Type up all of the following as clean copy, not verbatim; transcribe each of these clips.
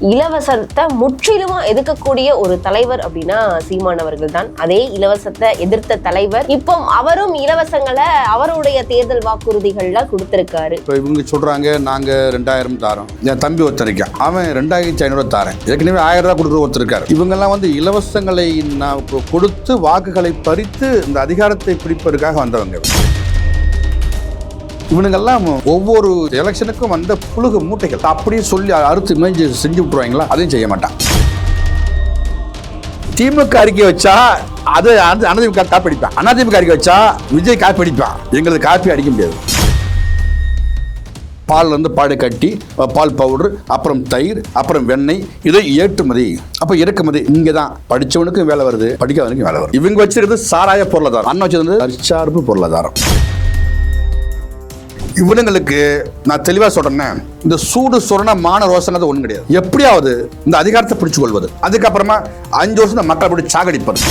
இலவசத்தை முற்றிலுமா எதிர்க்கக்கூடிய ஒரு தலைவர் அப்படின்னா சீமான் அவர்கள் தான். அதே இலவசத்தை எதிர்த்த தலைவர் இப்போ அவரும் இலவசங்களை அவருடைய தேர்தல் வாக்குறுதிகள்ல கொடுத்திருக்காரு. இப்போ இவங்க சொல்றாங்க நாங்க 2000 தாரோம், என் தம்பி ஒருத்தருக்கான் அவன் 2500 தாரேன், ஏற்கனவே 1000 ரூபாய் கொடுக்குற ஒருத்தருக்காரு. இவங்கெல்லாம் வந்து இலவசங்களை கொடுத்து வாக்குகளை பறித்து இந்த அதிகாரத்தை பிடிப்பதற்காக வந்தவங்க. இவனுங்கெல்லாம் ஒவ்வொரு எலெக்ஷனுக்கும் வந்த புழுகு மூட்டைகள் அப்படியே சொல்லி அறுத்து மேய்ஞ்சி செஞ்சு விட்டுருவாங்களா? அதையும் செய்ய மாட்டான். திமுக அறிக்கை வச்சா அது அதிமுக காப்பி அடிப்பான், அதிமுக அறிக்கை வச்சா விஜய் காப்பி அடிப்பான். எங்களுக்கு காப்பி அடிக்க முடியாது. பால் வந்து பாடு கட்டி பால் பவுடர், அப்புறம் தயிர், அப்புறம் வெண்ணெய், இதை ஏற்றுமதி, அப்போ இறக்குமதி. இங்கே தான் படித்தவனுக்கும் வேலை வருது, படிக்காதவனுக்கும் வேலை வருது. இவங்க வச்சிருக்கிறது சாராய பொருளாதாரம், அண்ணன் வச்சிருந்தது தற்சார்பு பொருளாதாரம். இவனுங்களுக்கு நான் தெளிவா சொல்றேன், இந்த சூடு சொரண மான ரோசனை ஒண்ணு கிடையாது. எப்படியாவது இந்த அதிகாரத்தை பிடிச்சு கொள்வது, அதுக்கப்புறமா 5 வருஷம் மக்களை போட்டு சாகடிப்பது.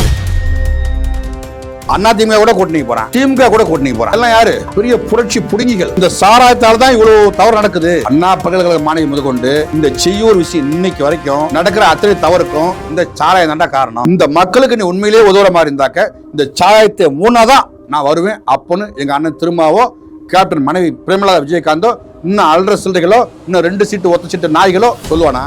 அதிமுக கூட கூட்டணி போறான், திமுக கூட கூட்டணி போறான். எல்லாம் யாரு? பெரிய புரட்சி புடுங்கிகள். இந்த சாராயத்தால் தான் இவ்வளவு தவறு நடக்குது. அண்ணா பல்கலைக்கழக மாணவி முதற்கொண்டு இந்த செய்யூர் விஷயம் இன்னைக்கு வரைக்கும் நடக்கிற அத்தனை தவறுக்கும் இந்த சாராயம் தாண்டா காரணம். இந்த மக்களுக்கு நீ உண்மையிலேயே உதவுற மாதிரி இருந்தாக்க இந்த சாராயத்தை மூணாதான் நான் வருவேன் அப்போன்னு எங்க அண்ணன் திருமாவோ கேப்டன் மனைவி பிரேமலதா விஜயகாந்தோ இன்னும் அல்ற சில்றைகளோ இன்னும் 2 சீட்டு ஒத்த சீட்டு நாய்களோ சொல்லுவானா?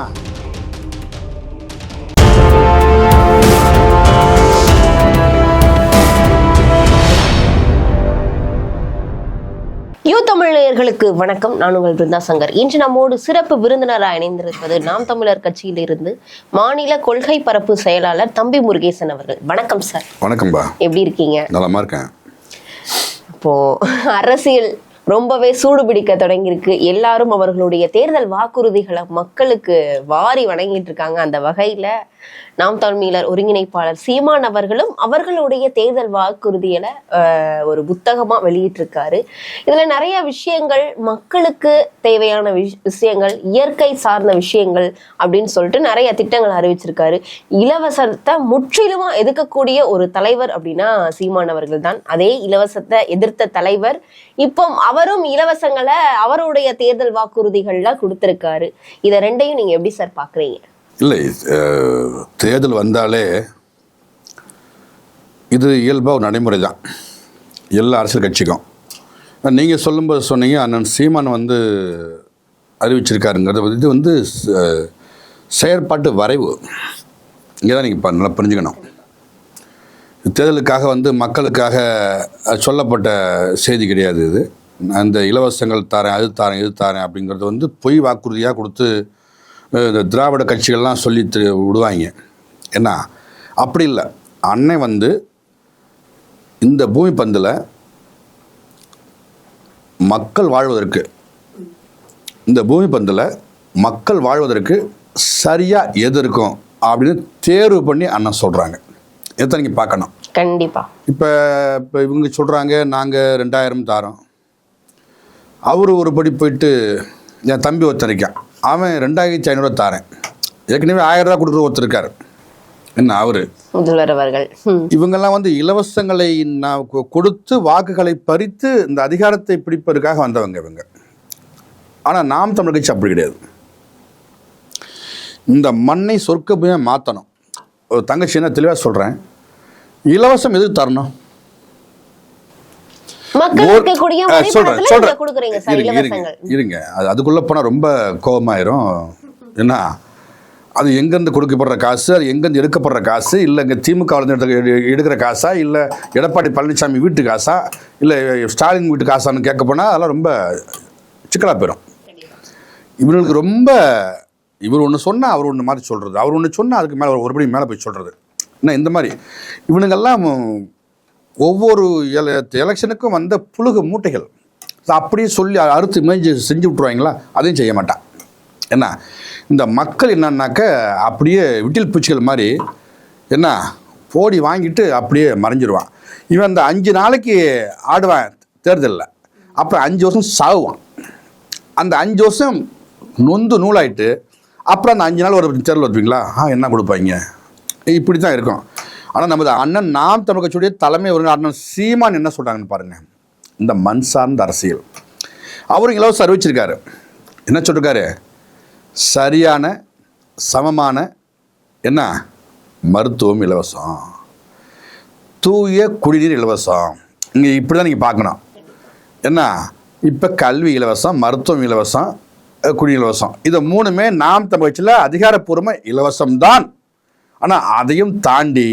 தமிழர்களுக்கு வணக்கம். நான் உங்கள் பிருந்தா சங்கர். இன்று நம்மோடு சிறப்பு விருந்தினராக இணைந்திருப்பது நாம் தமிழர் கட்சியிலிருந்து மாநில கொள்கை பரப்பு செயலாளர் தம்பி முருகேசன் அவர்கள். வணக்கம் சார். வணக்கம்பா. எப்படி இருக்கீங்க? நலமா இருக்கேன். இப்போ அரசியல் ரொம்பவே சூடு பிடிக்க தொடங்கியிருக்கு. எல்லாரும் அவர்களுடைய தேர்தல் வாக்குறுதிகளை மக்களுக்கு வாரி வழங்கிட்டு இருக்காங்க. அந்த வகையில நாம் தமிழர் ஒருங்கிணைப்பாளர் சீமான் அவர்களும் அவர்களுடைய தேர்தல் வாக்குறுதிகளை ஒரு புத்தகமா வெளியிட்டிருக்காரு. இதுல நிறைய விஷயங்கள், மக்களுக்கு தேவையான விஷயங்கள், இயற்கை சார்ந்த விஷயங்கள் அப்படின்னு சொல்லிட்டு நிறைய திட்டங்கள் அறிவிச்சிருக்காரு. இலவசத்தை முற்றிலுமா எதிர்க்கக்கூடிய ஒரு தலைவர் அப்படின்னா சீமான் அவர்கள் தான். அதே இலவசத்தை எதிர்த்த தலைவர் இப்போ அவரும் இலவசங்களை அவருடைய தேர்தல் வாக்குறுதிகள்ல கொடுத்திருக்காரு. இதை ரெண்டையும் நீங்க எப்படி சார் பாக்குறீங்க? இல்லை, தேர்தல் வந்தாலே இது இயல்பாக ஒரு நடைமுறை தான் எல்லா அரசியல் கட்சிக்கும். நீங்கள் சொல்லும்போது சொன்னீங்க அண்ணன் சீமான் வந்து அறிவிச்சிருக்காருங்கிறது இது வந்து செயற்பாட்டு வரைவு. இங்கே தான் நீங்கள் நல்லா புரிஞ்சுக்கணும். தேர்தலுக்காக வந்து மக்களுக்காக சொல்லப்பட்ட செய்தி கிடையாது இது. அந்த இலவசங்கள் தாரேன், அது தாரேன், இது தாரேன் அப்படிங்கிறது வந்து பொய் வாக்குறுதியாக கொடுத்து இந்த திராவிட கட்சிகள்லாம் சொல்லி விடுவாங்க. என்ன அப்படி இல்லை. அன்னை வந்து இந்த பூமி பந்தில் மக்கள் வாழ்வதற்கு, இந்த பூமி பந்தில் மக்கள் வாழ்வதற்கு சரியாக எது இருக்கும் அப்படின்னு தேர்வு பண்ணி அண்ணன் சொல்கிறாங்க. இதை நீங்கள் பார்க்கணும். கண்டிப்பாக. இப்போ இவங்க சொல்கிறாங்க நாங்கள் 2000 தாரோம், அவர் ஒரு படி போயிட்டு என் தம்பி ஒருத்தருக்கான் அவன் 2500 தாரேன், ஏற்கனவே 1000 ரூபாய் கொடுக்குற ஒருத்தருக்காரு. என்ன அவரு முதல்வர் அவர்கள். இவங்கெல்லாம் வந்து இலவசங்களை கொடுத்து வாக்குகளை பறித்து இந்த அதிகாரத்தை பிடிப்பதற்காக வந்தவங்க இவங்க. ஆனால் நாம் தமிழர் கட்சி அப்படி கிடையாது. இந்த மண்ணை சொர்க்க பூமியா மாற்றணும். ஒரு தங்கச்சி என்ன தெளிவாக சொல்கிறேன், இலவசம் எதுக்கு தரணும்? இருங்க, அதுக்குள்ள போனா ரொம்ப கோபமாயிரும். என்ன அது எங்கேருந்து கொடுக்கப்படுற காசு, அது எங்கேருந்து எடுக்கப்படுற காசு, இல்லை இங்கே திமுக எடுக்கிற காசா, இல்லை எடப்பாடி பழனிசாமி வீட்டு காசா, இல்லை ஸ்டாலின் வீட்டு காசான்னு கேட்க போனால் அதெல்லாம் ரொம்ப சிக்கலாக போயிடும். இவர்களுக்கு ரொம்ப இவர் ஒன்று சொன்னால் அவர் ஒன்று மாதிரி சொல்கிறது, அவர் ஒன்று சொன்னால் அதுக்கு மேலே ஒருபடி மேலே போய் சொல்கிறது. என்ன இந்த மாதிரி இவனுங்கெல்லாம் ஒவ்வொரு எலெக்ஷனுக்கும் வந்த புழுகு மூட்டைகள் அப்படியே சொல்லி அறுத்து மேய்ஞ்சி செஞ்சு விட்டுருவாங்களா? அதையும் செய்ய மாட்டான். என்ன இந்த மக்கள் என்னன்னாக்க அப்படியே விட்டில் பூச்சிகள் மாதிரி என்ன போடி வாங்கிட்டு அப்படியே மறைஞ்சிடுவான். இவன் அந்த 5 நாளைக்கு ஆடுவான் தேர்தலில், அப்புறம் 5 வருஷம் சாகுவான். அந்த 5 வருஷம் நொந்து நூலாயிட்டு அப்புறம் அந்த 5 நாள் ஒரு தேர்தல் வைப்பீங்களா? என்ன கொடுப்பாங்க? இப்படி தான் இருக்கும். ஆனால் நமது அண்ணன் நாம் தமிழ் கட்சியுடைய தலைமை ஒரு அண்ணன் சீமான் என்ன சொல்கிறாங்கன்னு பாருங்கள். இந்த மண் சார்ந்த அரசியல் அவரும் இலவசம் அறிவிச்சிருக்காரு. என்ன சொல்லிருக்காரு? சரியான சமமான என்ன மருத்துவம் இலவசம், தூய குடிநீர் இலவசம். இங்கே இப்படி தான் நீங்கள் பார்க்கணும். என்ன இப்போ கல்வி இலவசம், மருத்துவம் இலவசம், குடிநீர் இலவசம். இதை மூணுமே நாம் தமிழ் கட்சியில் அதிகாரப்பூர்வமாக இலவசம்தான். ஆனால் அதையும் தாண்டி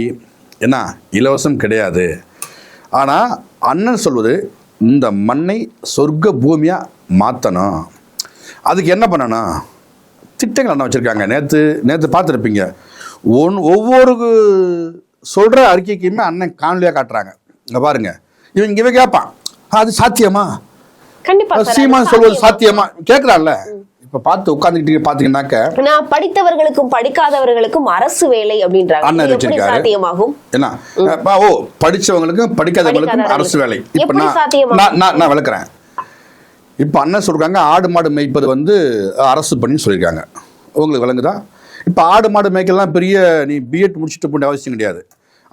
என்ன இலவசம் கிடையாது. ஆனால் அண்ணன் சொல்வது இந்த மண்ணை சொர்க்க பூமியாக மாற்றணும். அதுக்கு என்ன பண்ணணும்? திட்டங்கள் அண்ணன் வச்சுருக்காங்க. நேற்று பார்த்துருப்பீங்க. ஒவ்வொரு சொல்கிற அறிக்கைக்குமே அண்ணன் காணொலியாக காட்டுறாங்க. இங்கே பாருங்க, இவன் கேட்பான், அது சாத்தியமா? கண்டிப்பா சீமான் சொல்வது சாத்தியமா கேட்குறான்ல. இப்ப பார்த்து உட்கார்ந்துக்கிட்டு பாத்தீங்கன்னாக்க, நான் படித்தவர்களுக்கும் படிக்காதவர்களுக்கும் அரசு வேலை அப்படின்றாங்க. எப்படி சாத்தியமாகும்? என்ன படிச்சவங்களுக்கும் படிக்காதவங்களுக்கும் அரசு வேலை. இப்ப நான் விளக்குறேன். இப்ப அண்ணன் சொல்றாங்க ஆடு மாடு மேய்ப்பது வந்து அரசு பண்ணி சொல்லியிருக்காங்க. உங்களுக்கு விளங்குதா? இப்ப ஆடு மாடு மேய்க்கலாம் பெரிய நீ பிஎட் முடிச்சுட்டு போன அவசியம் கிடையாது.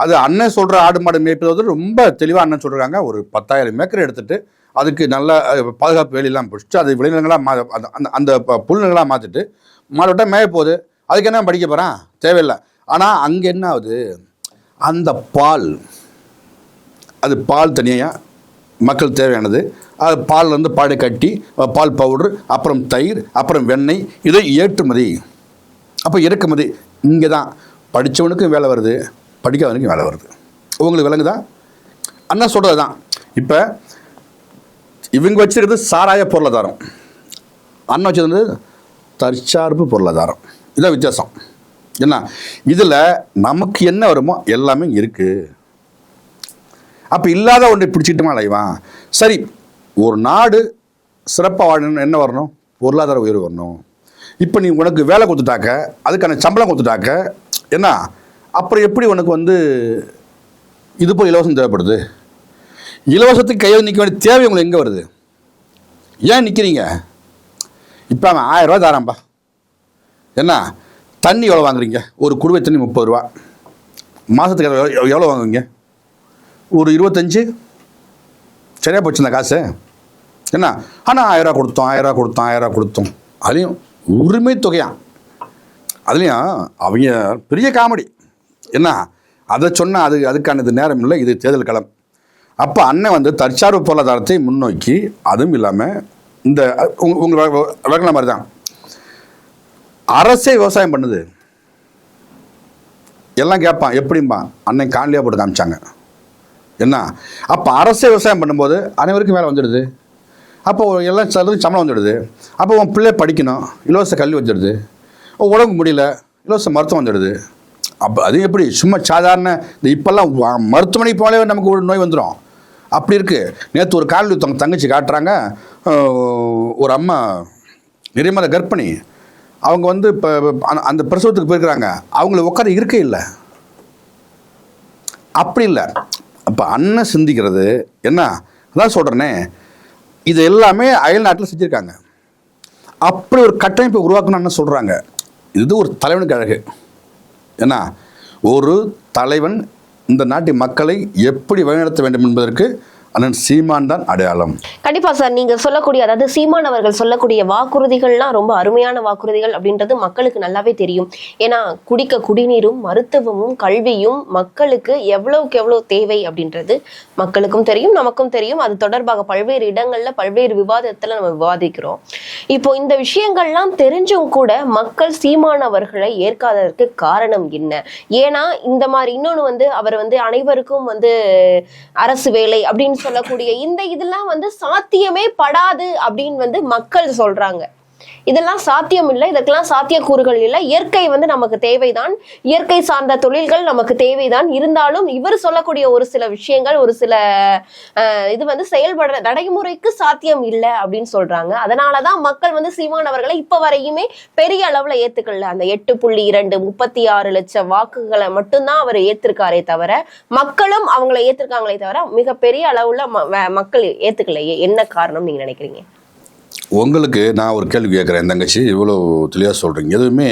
அது அண்ணன் சொல்ற ஆடு மாடு மேய்ப்பது வந்து ரொம்ப தெளிவா அண்ணன் சொல்றாங்க. ஒரு 10,000 ஏக்கர் எடுத்துட்டு அதுக்கு நல்ல பாதுகாப்பு வேலையெல்லாம் பிடிச்சிட்டு அது விளைநிலங்களாக அந்த புல்நிலங்களாக மாற்றிட்டு மாடோட்ட மேய போகுது. அதுக்கு என்ன படிக்க போகிறான்? தேவையில்லை. ஆனால் அங்கே என்ன ஆகுது? அந்த பால் தனியாக மக்கள் தேவையானது. அது பால்லேருந்து பாலை கட்டி பால் பவுடர், அப்புறம் தயிர், அப்புறம் வெண்ணெய், இதை ஏற்றுமதி. அப்போ இறக்குமதி. இங்கே தான் படித்தவனுக்கும் வேலை வருது, படிக்காதவனுக்கும் வேலை வருது. உங்களுக்கு விளங்குதா? அண்ணா சொல்கிறது தான். இப்போ இவங்க வச்சிருக்கிறது சாராய பொருளாதாரம், அண்ணன் வச்சிருந்தது தற்சார்பு பொருளாதாரம். இதான் வித்தியாசம். என்ன இதில் நமக்கு என்ன வருமோ எல்லாமே இருக்குது. அப்போ இல்லாத ஒன்றை பிடிச்சிக்கிட்டுமா அலைவான்? சரி, ஒரு நாடு சிறப்பாக வாழணும்னு என்ன வரணும்? பொருளாதார உயர்வு வரணும். இப்போ நீ உனக்கு வேலை கொடுத்துட்டாக்க, அதுக்கான சம்பளம் கொடுத்துட்டாக்க என்ன, அப்புறம் எப்படி உனக்கு வந்து இது போல் இலவசம் தேவைப்படுது? இலவசத்துக்கு கையில் நிற்க வேண்டிய தேவை உங்களுக்கு எங்கே வருது? ஏன் நிற்கிறீங்க? இப்போ அவன் 1000 ரூபா தரான்பா. என்ன தண்ணி எவ்வளோ வாங்குறீங்க? ஒரு குடுவை தண்ணி 30 ரூபா. மாதத்துக்கு எவ்வளோ வாங்குவீங்க? ஒரு 25. சரியாக போச்சு இந்த காசு. என்ன ஆனால் 1000 ரூபா கொடுத்தோம். அதுலேயும் உரிமை தொகையான். அதுலேயும் அவங்க பெரிய காமெடி. என்ன அதை சொன்னால் அதுக்கான நேரம் இல்லை, இது தேர்தல் களம். அப்போ அண்ணன் வந்து தற்சார்பு பொருளாதாரத்தை முன்னோக்கி, அதுவும் இல்லாமல் இந்த உங்கள் விளக்கின மாதிரி தான் அரசே விவசாயம் பண்ணுது. எல்லாம் கேட்பான் எப்படிம்பா? அண்ணன் காணொலியாக போட்டு காமிச்சாங்க. என்ன அப்போ அரசே விவசாயம் பண்ணும்போது அனைவருக்கும் வேலை வந்துடுது. அப்போ எல்லாம் சம்பளம் வந்துடுது. அப்போ உன் பிள்ளை படிக்கணும், இலவச கல்வி வந்துடுது. உடம்பு முடியல, இலவச மருத்துவம் வந்துடுது. அப்போ அது எப்படி சும்மா சாதாரண இந்த இப்போல்லாம் மருத்துவமனைக்கு போனாலே நமக்கு ஒரு நோய் வந்துடும். அப்படி இருக்குது. நேற்று ஒரு காணொலி தங்கச்சி காட்டுறாங்க. ஒரு அம்மா நிறைய மாத கர்ப்பிணி. அவங்க வந்து இப்போ அந்த பிரசவத்துக்கு போயிருக்கிறாங்க. அவங்கள உட்கார இருக்கே இல்லை. அப்படி இல்லை. அப்போ அண்ணன் சிந்திக்கிறது என்ன, அதான் சொல்கிறேனே, இது எல்லாமே அயல் நாட்டில் செஞ்சுருக்காங்க. அப்படி ஒரு கட்டமைப்பை உருவாக்கணும்னு சொல்கிறாங்க. இது ஒரு தலைவனுக்கு அழகு. ஏன்னா ஒரு தலைவன் இந்த நாட்டு மக்களை எப்படி வழிநடத்த வேண்டும் என்பதற்கு அண்ணன் சீமான் தான் அடையாளம். கண்டிப்பா சார், நீங்க சொல்லக்கூடிய, அதாவது சீமான் அவர்கள் சொல்லக்கூடிய வாக்குறுதிகள்லாம் ரொம்ப அருமையான வாக்குறுதிகள் அப்படின்றது மக்களுக்கு நல்லாவே தெரியும். ஏன்னா குடிக்க குடிநீரும் மருத்துவமும் கல்வியும் மக்களுக்கு எவ்வளவுக்கு எவ்வளவு தேவை அப்படின்றது மக்களுக்கும் தெரியும், நமக்கும் தெரியும். அது தொடர்பாக பல்வேறு இடங்கள்ல பல்வேறு விவாதத்துல நம்ம விவாதிக்கிறோம். இப்போ இந்த விஷயங்கள்லாம் தெரிஞ்சும் கூட மக்கள் சீமான் அவர்களை ஏற்காததற்கு காரணம் என்ன? ஏன்னா இந்த மாதிரி இன்னொன்னு வந்து அவர் வந்து அனைவருக்கும் வந்து அரசு வேலை அப்படின்னு சொல்லக்கூடிய இந்த இதெல்லாம் வந்து சாத்தியமே படாது அப்படின்னு வந்து மக்கள் சொல்றாங்க. இதெல்லாம் சாத்தியம் இல்லை, இதற்கெல்லாம் சாத்தியக்கூறுகள் இல்லை. இயற்கை வந்து நமக்கு தேவைதான், இயற்கை சார்ந்த தொழில்கள் நமக்கு தேவைதான். இருந்தாலும் இவர் சொல்லக்கூடிய ஒரு சில விஷயங்கள், ஒரு சில இது வந்து செயல்படுற நடைமுறைக்கு சாத்தியம் இல்லை அப்படின்னு சொல்றாங்க. அதனாலதான் மக்கள் வந்து சீமான் அவர்களை இப்ப வரையுமே பெரிய அளவுல ஏத்துக்கல. அந்த 8.2 36 லட்சம் வாக்குகளை மட்டும்தான் அவர் ஏத்திருக்காரே தவிர, மக்களும் அவங்களை ஏத்திருக்காங்களே தவிர மிகப்பெரிய அளவுல மக்கள் ஏத்துக்கலையே. என்ன காரணம் நீங்க நினைக்கிறீங்க? உங்களுக்கு நான் ஒரு கேள்வி கேட்குறேன். தங்கச்சி இவ்வளோ தெளிவாக சொல்கிறீங்க. எதுவுமே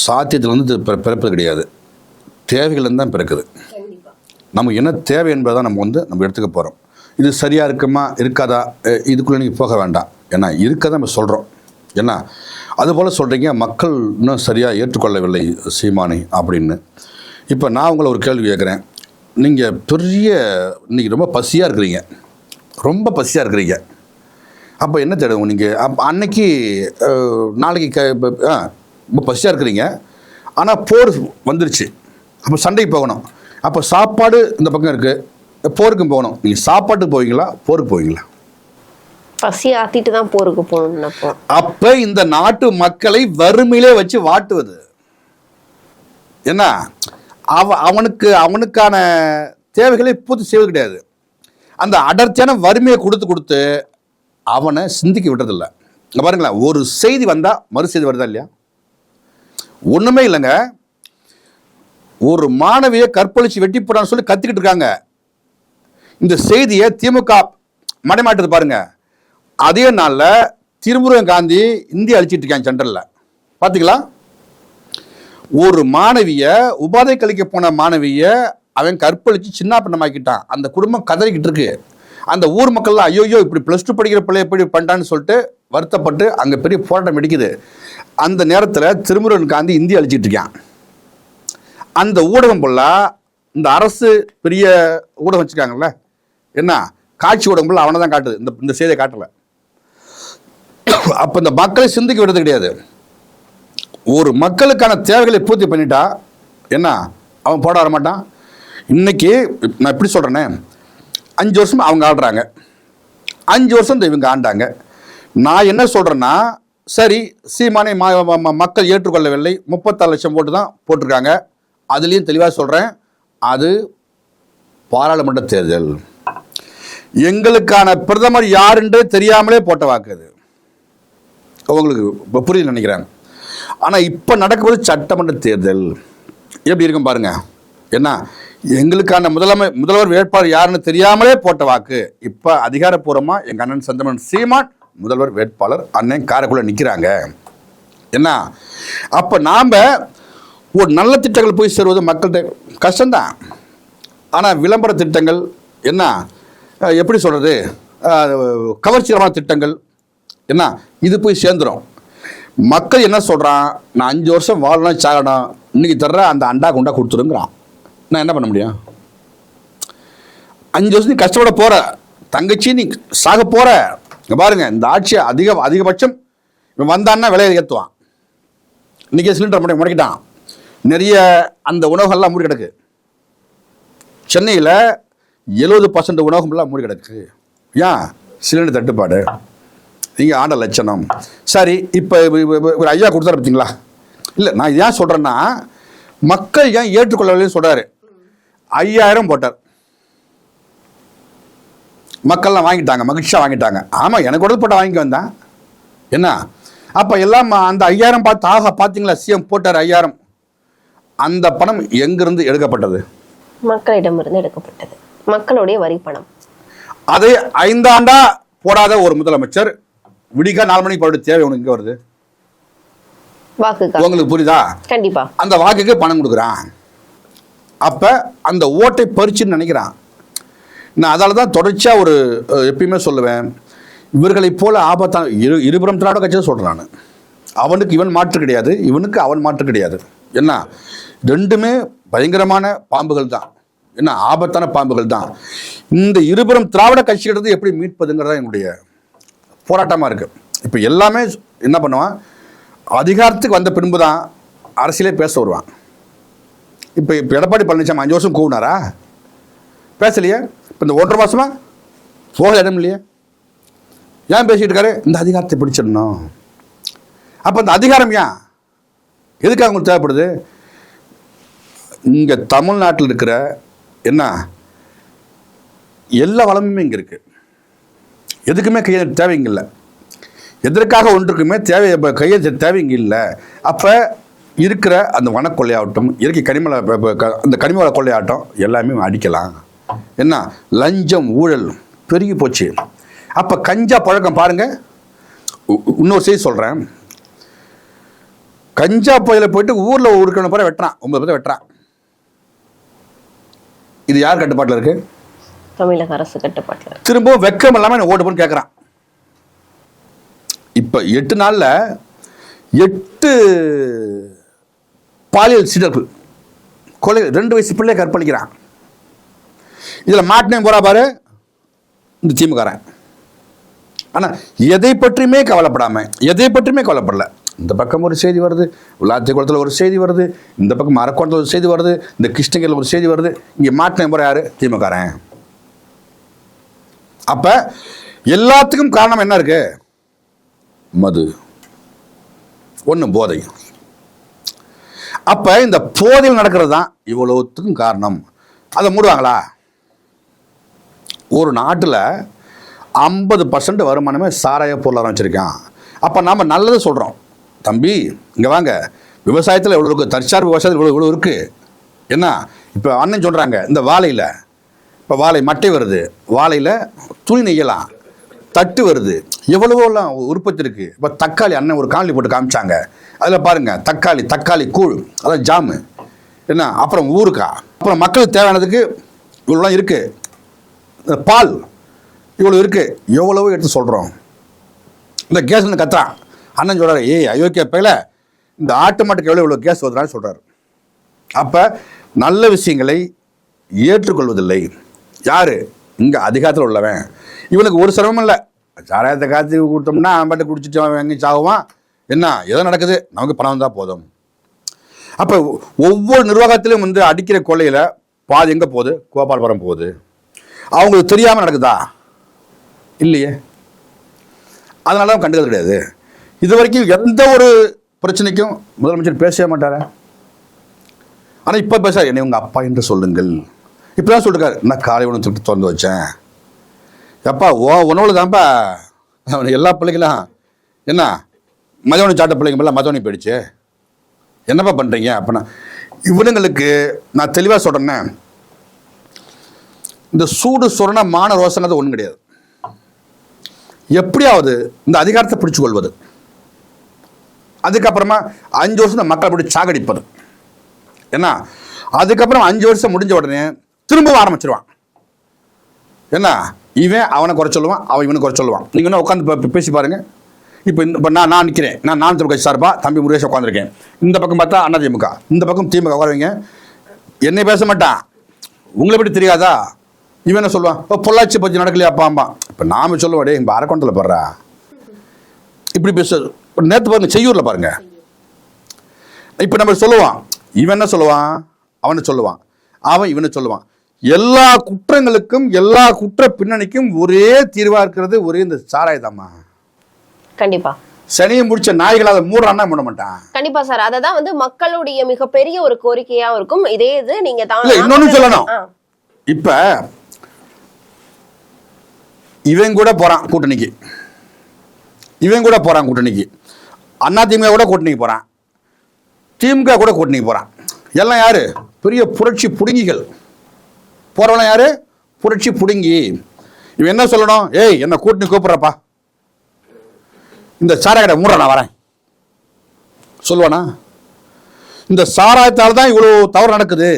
சாத்தியத்திலேருந்து பிறப்பது கிடையாது, தேவைகள்லேருந்து தான் பிறக்குது. நமக்கு என்ன தேவை என்பதை தான் நம்ம எடுத்துக்க போகிறோம். இது சரியாக இருக்குமா இருக்காதா இதுக்குள்ளே நீங்கள் போக வேண்டாம். ஏன்னா இருக்க தான் நம்ம சொல்கிறோம். ஏன்னா அதுபோல் சொல்கிறீங்க மக்கள் இன்னும் சரியாக ஏற்றுக்கொள்ளவில்லை சீமானை அப்படின்னு. இப்போ நான் உங்களை ஒரு கேள்வி கேட்குறேன். நீங்கள் இன்றைக்கி ரொம்ப பசியாக இருக்கிறீங்க, ரொம்ப பசியாக இருக்கிறீங்க. அப்போ என்ன தேடுவோம் நீங்கள்? அன்னைக்கு நாளைக்கு ரொம்ப பசியாக இருக்கிறீங்க, ஆனால் போர் வந்துருச்சு, அப்போ சண்டைக்கு போகணும். அப்போ சாப்பாடு இந்த பக்கம் இருக்குது, போருக்கும் போகணும். நீங்கள் சாப்பாட்டுக்கு போவீங்களா, போருக்கு போவீங்களா? பசி ஆத்திட்டு தான் போருக்கு போகணும். அப்போ இந்த நாட்டு மக்களை வறுமையிலே வச்சு வாட்டுவது என்ன? அவனுக்கான தேவைகளை பூர்த்தி செய்வது கிடையாது. அந்த அடர்த்தியான வறுமையை கொடுத்து அவனை சிந்திக்க விடுறதில்லை. இங்கே பாருங்களேன், ஒரு செய்தி வந்தால் மறு செய்தி வருதா இல்லையா? ஒன்றுமே இல்லைங்க. ஒரு மாணவியை கற்பழிச்சு வெட்டி போடான்னு சொல்லி கத்திக்கிட்டு இருக்காங்க. இந்த செய்தியை திமுக மடைமாட்டது பாருங்க. அதே நாளில் திருமுருகன் காந்தி இந்தியா அழிச்சிட்டு இருக்காங்க சென்ட்ரலில். பார்த்தீங்களா? ஒரு மாணவியை, உபாதை கழிக்க போன மாணவியை அவன் கற்பழிச்சு சின்ன பண்ணமாக்கிட்டான். அந்த குடும்பம் கதறிக்கிட்டு இருக்கு. அந்த ஊர் மக்கள்லாம் ஐயோ இப்படி +2 படிக்கிற பிள்ளை எப்படி பண்ணிட்டான்னு சொல்லிட்டு வருத்தப்பட்டு அங்கே பெரிய போராட்டம் வெடிக்குது. அந்த நேரத்தில் திருமுருகன் காந்தி இந்தியா அழிச்சிட்டு இருக்கான். அந்த ஊடகம் போல இந்த அரசு பெரிய ஊடகம் வச்சுருக்காங்கல்ல, என்ன காட்சி ஊடகம் போல அவனை தான் காட்டுது, இந்த செய்தியை காட்டலை. அப்போ இந்த மக்களை சிந்திக்க விடுறது கிடையாது. ஒரு மக்களுக்கான தேவைகளை பூர்த்தி பண்ணிட்டா என்ன அவன் போட வர மாட்டான். இன்னைக்கு நான் எப்படி சொல்கிறேன்னே, 5 வருஷம் அவங்க ஆடுறாங்க, 5 வருஷம் இவங்க ஆண்டாங்க. நான் என்ன சொல்கிறேன்னா, சரி சீமானை மக்கள் ஏற்றுக்கொள்ளவில்லை, 34 லட்சம் ஓட்டு தான் போட்டிருக்காங்க. அதுலேயும் தெளிவாக சொல்கிறேன், அது பாராளுமன்ற தேர்தல். எங்களுக்கான பிரதமர் யாருன்றே தெரியாமலே போட்ட வாக்கு அது. உங்களுக்கு புரியுது நினைக்கிறேன். ஆனால் இப்போ நடக்கும்போது சட்டமன்ற தேர்தல் எப்படி இருக்கும் பாருங்க. என்ன, எங்களுக்கான முதல்வர் வேட்பாளர் யாருன்னு தெரியாமலே போட்ட வாக்கு இப்போ அதிகாரப்பூர்வமாக எங்கள் அண்ணன் செந்தமன் சீமான் முதல்வர் வேட்பாளர் அண்ணன் காரைக்குள்ள நிற்கிறாங்க. என்ன, அப்போ நாம் ஒரு நல்ல திட்டங்கள் போய் சேருவது மக்கள்கிட்ட கஷ்டம்தான். ஆனால் விளம்பர திட்டங்கள் என்ன, எப்படி சொல்கிறது, கவர்ச்சிகரமான திட்டங்கள் என்ன, இது போய் சேர்ந்துடும். மக்கள் என்ன சொல்கிறான், நான் 5 வருஷம் வாழணும் சாகணும், இன்னைக்கு தர்ற அந்த அண்டா குண்டா கொடுத்துருங்கிறான். நான் என்ன பண்ண முடியும்? 5 வருஷம் நீ கஷ்டப்பட போகிற தங்கச்சி, நீ சாக போகிற. இங்கே பாருங்கள், இந்த ஆட்சியை அதிகபட்சம் இவன் வந்தான்னா விலையை ஏற்றுவான். இன்றைக்கி சிலிண்டர் முடக்கிட்டான். நிறைய அந்த உணவுகள்லாம் மூடி கிடக்கு. சென்னையில் 70% உணவுகள்லாம் மூடி கிடக்கு. ஏன்? சிலிண்டர் தட்டுப்பாடு. நீங்கள் ஆண்ட லட்சணம். சரி, இப்போ ஒரு ஐயா கொடுத்தாரு பார்த்தீங்களா? இல்லை, நான் ஏன் சொல்கிறேன்னா, மக்கள் ஏன் ஏற்றுக்கொள்ளவில்லைன்னு சொல்கிறாரு. 5000 போட்டார், மக்கள்லாம் வாங்கிட்டாங்க, மகிழ்ச்சியாக வாங்கிட்டாங்க. ஆமாம், எனக்கு கூட போட்ட வாங்கி வந்தேன். என்ன, அப்போ எல்லாம் அந்த 5000 பார்த்து, ஆகா பார்த்தீங்களா சிஎம் போட்டார் 5000. அந்த பணம் எங்கிருந்து எடுக்கப்பட்டது? மக்களிடமிருந்து எடுக்கப்பட்டது, மக்களுடைய வரி பணம். அதே 5 ஆண்டா போடாத ஒரு முதலமைச்சர் விடிகா 4 மணிக்கு போட தேவை உனக்கு இங்கே வருது வாக்கு. உங்களுக்கு புரியுதா? கண்டிப்பா. அந்த வாக்குக்கு பணம் கொடுக்குறான். அப்போ அந்த ஓட்டை பறிச்சுன்னு நினைக்கிறான். நான் அதால தான் தொடர்ச்சியாக ஒரு எப்பயுமே சொல்லுவேன், இவர்களை போல ஆபத்தான இருபுறம் திராவிட கட்சியை சொல்கிறேன் நான். அவனுக்கு இவன் மாற்று கிடையாது, இவனுக்கு அவன் மாற்று கிடையாது. என்ன, ரெண்டுமே பயங்கரமான பாம்புகள் தான். என்ன, ஆபத்தான பாம்புகள் தான். இந்த இருபுறம் திராவிட கட்சிகிட்ட எப்படி மீட்பதுங்கிறதா என்னுடைய போராட்டமாக இருக்குது. இப்போ எல்லாமே என்ன பண்ணுவான், அதிகாரத்துக்கு வந்த பின்பு தான் அரசியலே பேச வருவான். இப்போ எடப்பாடி பழனிசாமி 5 வருஷம் கூவினாரா? பேசலையே. இப்போ இந்த 1.5 மாதமா போக இடம் இல்லையே. ஏன் பேசிக்கிட்டு இருக்காரு? இந்த அதிகாரத்தை பிடிச்சிடணும். அப்போ இந்த அதிகாரம் ஏன், எதுக்காக உங்களுக்கு தேவைப்படுது? இங்கே தமிழ்நாட்டில் இருக்கிற என்ன எல்லா வளமுமே இங்கே இருக்குது. எதுக்குமே கையெழுத்து தேவைங்க இல்லை. எதற்காக ஒன்றுக்குமே கையெழுத்து தேவைங்க இல்லை. அப்போ இருக்கிற அந்த வனக்கொள்ளையாகட்டும், இயற்கை அந்த கனிம கொள்ளையாட்டம் எல்லாமே அடிக்கலாம். என்ன, லஞ்சம் ஊழல் பெருகி போச்சு. அப்போ கஞ்சா பழக்கம் பாருங்கள். இன்னொரு செய்தி சொல்கிறேன். கஞ்சா புயலை போயிட்டு ஊரில் இருக்கிற பேரை வெட்டுறான், 9 பேரை வெட்டுறான். இது யார் கட்டுப்பாட்டில் இருக்கு? தமிழக அரசு கட்டுப்பாட்டில். திரும்பவும் வெக்கம் இல்லாமல் ஓட்டு போன்னு கேட்குறான். இப்போ 8 நாளில் 8 பாலியல் சீடர்கள் கொலை, 2 வயசு பிள்ளையை கற்பழிக்கிறான். இதில் மாட்டினே போறா பாரு இந்த திமுககாரன். ஆனால் எதை பற்றியுமே கவலைப்படல. இந்த பக்கம் ஒரு செய்தி வருது, விளாத்திக்குளத்தில் ஒரு செய்தி வருது, இந்த பக்கம் அரக்கோணத்தில் ஒரு செய்தி வருது, இந்த கிருஷ்ணகிரியில் ஒரு செய்தி வருது. இங்கே மாட்டினே போற யாரு? திமுககாரன். அப்ப எல்லாத்துக்கும் காரணம் என்ன இருக்கு? மது, ஒன்று போதை. அப்ப இந்த போதையில் நடக்கிறது தான் இவ்வளவுத்துக்கும் காரணம். அதை மூடுவாங்களா? ஒரு நாட்டில் 50% வருமானமே சாராய பொருளாதாரம் வச்சிருக்கான். அப்போ நாம் நல்லது சொல்கிறோம், தம்பி இங்கே வாங்க, விவசாயத்தில் எவ்வளோ இருக்குது, தற்சார்பு விவசாயத்தில் இவ்வளோ இருக்குது. என்ன இப்போ அண்ணன் சொல்கிறாங்க, இந்த வாழையில் இப்போ வாழை மட்டை வருது, வாழையில் துணி நெய்யலாம், தட்டு வருது, எவ்வளவோலாம் உற்பத்தி இருக்குது. இப்போ தக்காளி அண்ணன் ஒரு காணொலி போட்டு காமிச்சாங்க, அதில் பாருங்கள் தக்காளி கூழ், அதான் ஜாமு, என்ன அப்புறம் ஊறுக்காய், அப்புறம் மக்களுக்கு தேவையானதுக்கு இவ்வளோலாம் இருக்குது, பால் இவ்வளோ இருக்குது, எவ்வளவோ எடுத்து சொல்கிறோம். இந்த கேஸ் கத்துறான் அண்ணன் சொல்கிறார், ஏய் அயோக்கிய பையில, இந்த ஆட்டு மாட்டுக்கு எவ்வளோ கேஸ் வருதுன்னு சொல்கிறார். அப்போ நல்ல விஷயங்களை ஏற்றுக்கொள்வதில்லை. யார்? இங்கே அதிகாரத்தில் உள்ளவன். இவனுக்கு ஒரு சிரமம் இல்லை, சாராயத்தை காய்ச்சி கொடுத்தோம்னா அவன் பாட்டு குடிச்சிட்டு அவன் எங்கே சாகுவான், என்ன எதோ நடக்குது, நமக்கு பணம் வந்தால் போதும். அப்போ ஒவ்வொரு நிர்வாகத்திலும் அடிக்கிற கொள்ளையில் பாதி எங்கே போகுது? கோபால்புரம் போகுது. அவங்களுக்கு தெரியாமல் நடக்குதா? இல்லையே. அதனால தான் கண்டுக்கிறது கிடையாது. இது வரைக்கும் எந்த ஒரு பிரச்சனைக்கும் முதலமைச்சர் பேசவே மாட்டார. ஆனால் இப்போ பேசார், என்னை உங்கள் அப்பா என்று சொல்லுங்கள். இப்போ தான் சொல்லிருக்காரு, நான் காலை உணவு திட்டு திறந்து வச்சேன். எப்பா உணவுல தான்ப்பா எல்லா பிள்ளைகளும் என்ன மதவணி சாட்ட பிள்ளைங்க மதவணி போயிடுச்சு, என்னப்பா பண்ணுறீங்க? அப்படின்னா இவனுங்களுக்கு நான் தெளிவாக சொல்கிறேன்னே, இந்த சூடு சொரண மான ரோசங்கிறது ஒன்றும் கிடையாது. எப்படியாவது இந்த அதிகாரத்தை பிடிச்சு கொள்வது, அதுக்கப்புறமா 5 வருஷம் இந்த மக்களை பிடிச்சி சாகடிப்பது, என்ன அதுக்கப்புறம் 5 வருஷம் முடிஞ்ச உடனே திரும்பவும் ஆரம்பிச்சிருவான். என்ன இவன் அவனை குறை சொல்லுவான், அவன் இவனை குறை சொல்லுவான். நீங்கள் என்ன உட்காந்து பேசி பாருங்க. இப்போ நான் நிற்கிறேன், நான் திமுக கட்சி சார்பா தம்பி முருகேஷ் உட்காந்துருக்கேன். இந்த பக்கம் பார்த்தா அண்ணா திமுக, இந்த பக்கம் திமுக உட்காருவீங்க. என்னை பேச மாட்டான், உங்களை பற்றி தெரியாதா? இவன் என்ன சொல்லுவான், இப்போ பொள்ளாச்சி பற்றி நடக்கலையா அப்பாம்பா. இப்போ நாம சொல்லுவோம், டே இப்போ அரக்கோணத்தில் போடுறா இப்படி பேச. நேற்று பாருங்க, செய்யூரில் பாருங்க. இப்போ நம்ம சொல்லுவான், இவன் என்ன சொல்லுவான், அவனை சொல்லுவான், அவன் இவனை சொல்லுவான். எல்லா குற்றங்களுக்கும் எல்லா குற்ற பின்னணிக்கும் ஒரே தீர்வா இருக்கிறது ஒரே இந்த சாராயதாம்மா. கண்டிப்பா சனியை முடிச்ச நாய்கள் அதை மூடுறான்னா மூட மாட்டான். கண்டிப்பா சார், அததான் மக்களுடைய மிகப்பெரிய ஒரு கோரிக்கையா இருக்கும். இதே இது நீங்க தான் இன்னொன்னு சொல்லணும். இப்ப இவன் கூட போறான் கூட்டணிக்கு, அண்ணா திமுக கூட கூட்டணிக்கு போறான், திமுக கூட கூட்டணிக்கு போறான். எல்லாம் யாரு? பெரிய புரட்சி புடுங்கிகள். போறவன யாரு? புரட்சி புடுங்கி. இவன் என்ன சொல்லணும்? ஏய் என்ன கூட்டணி கூப்பிடுறப்பா, இந்த சாராய கடை மூட நான் வரேன் சொல்லுவானா? இந்த சாராயத்தால் தான் இவ்வளோ தவறு நடக்குது.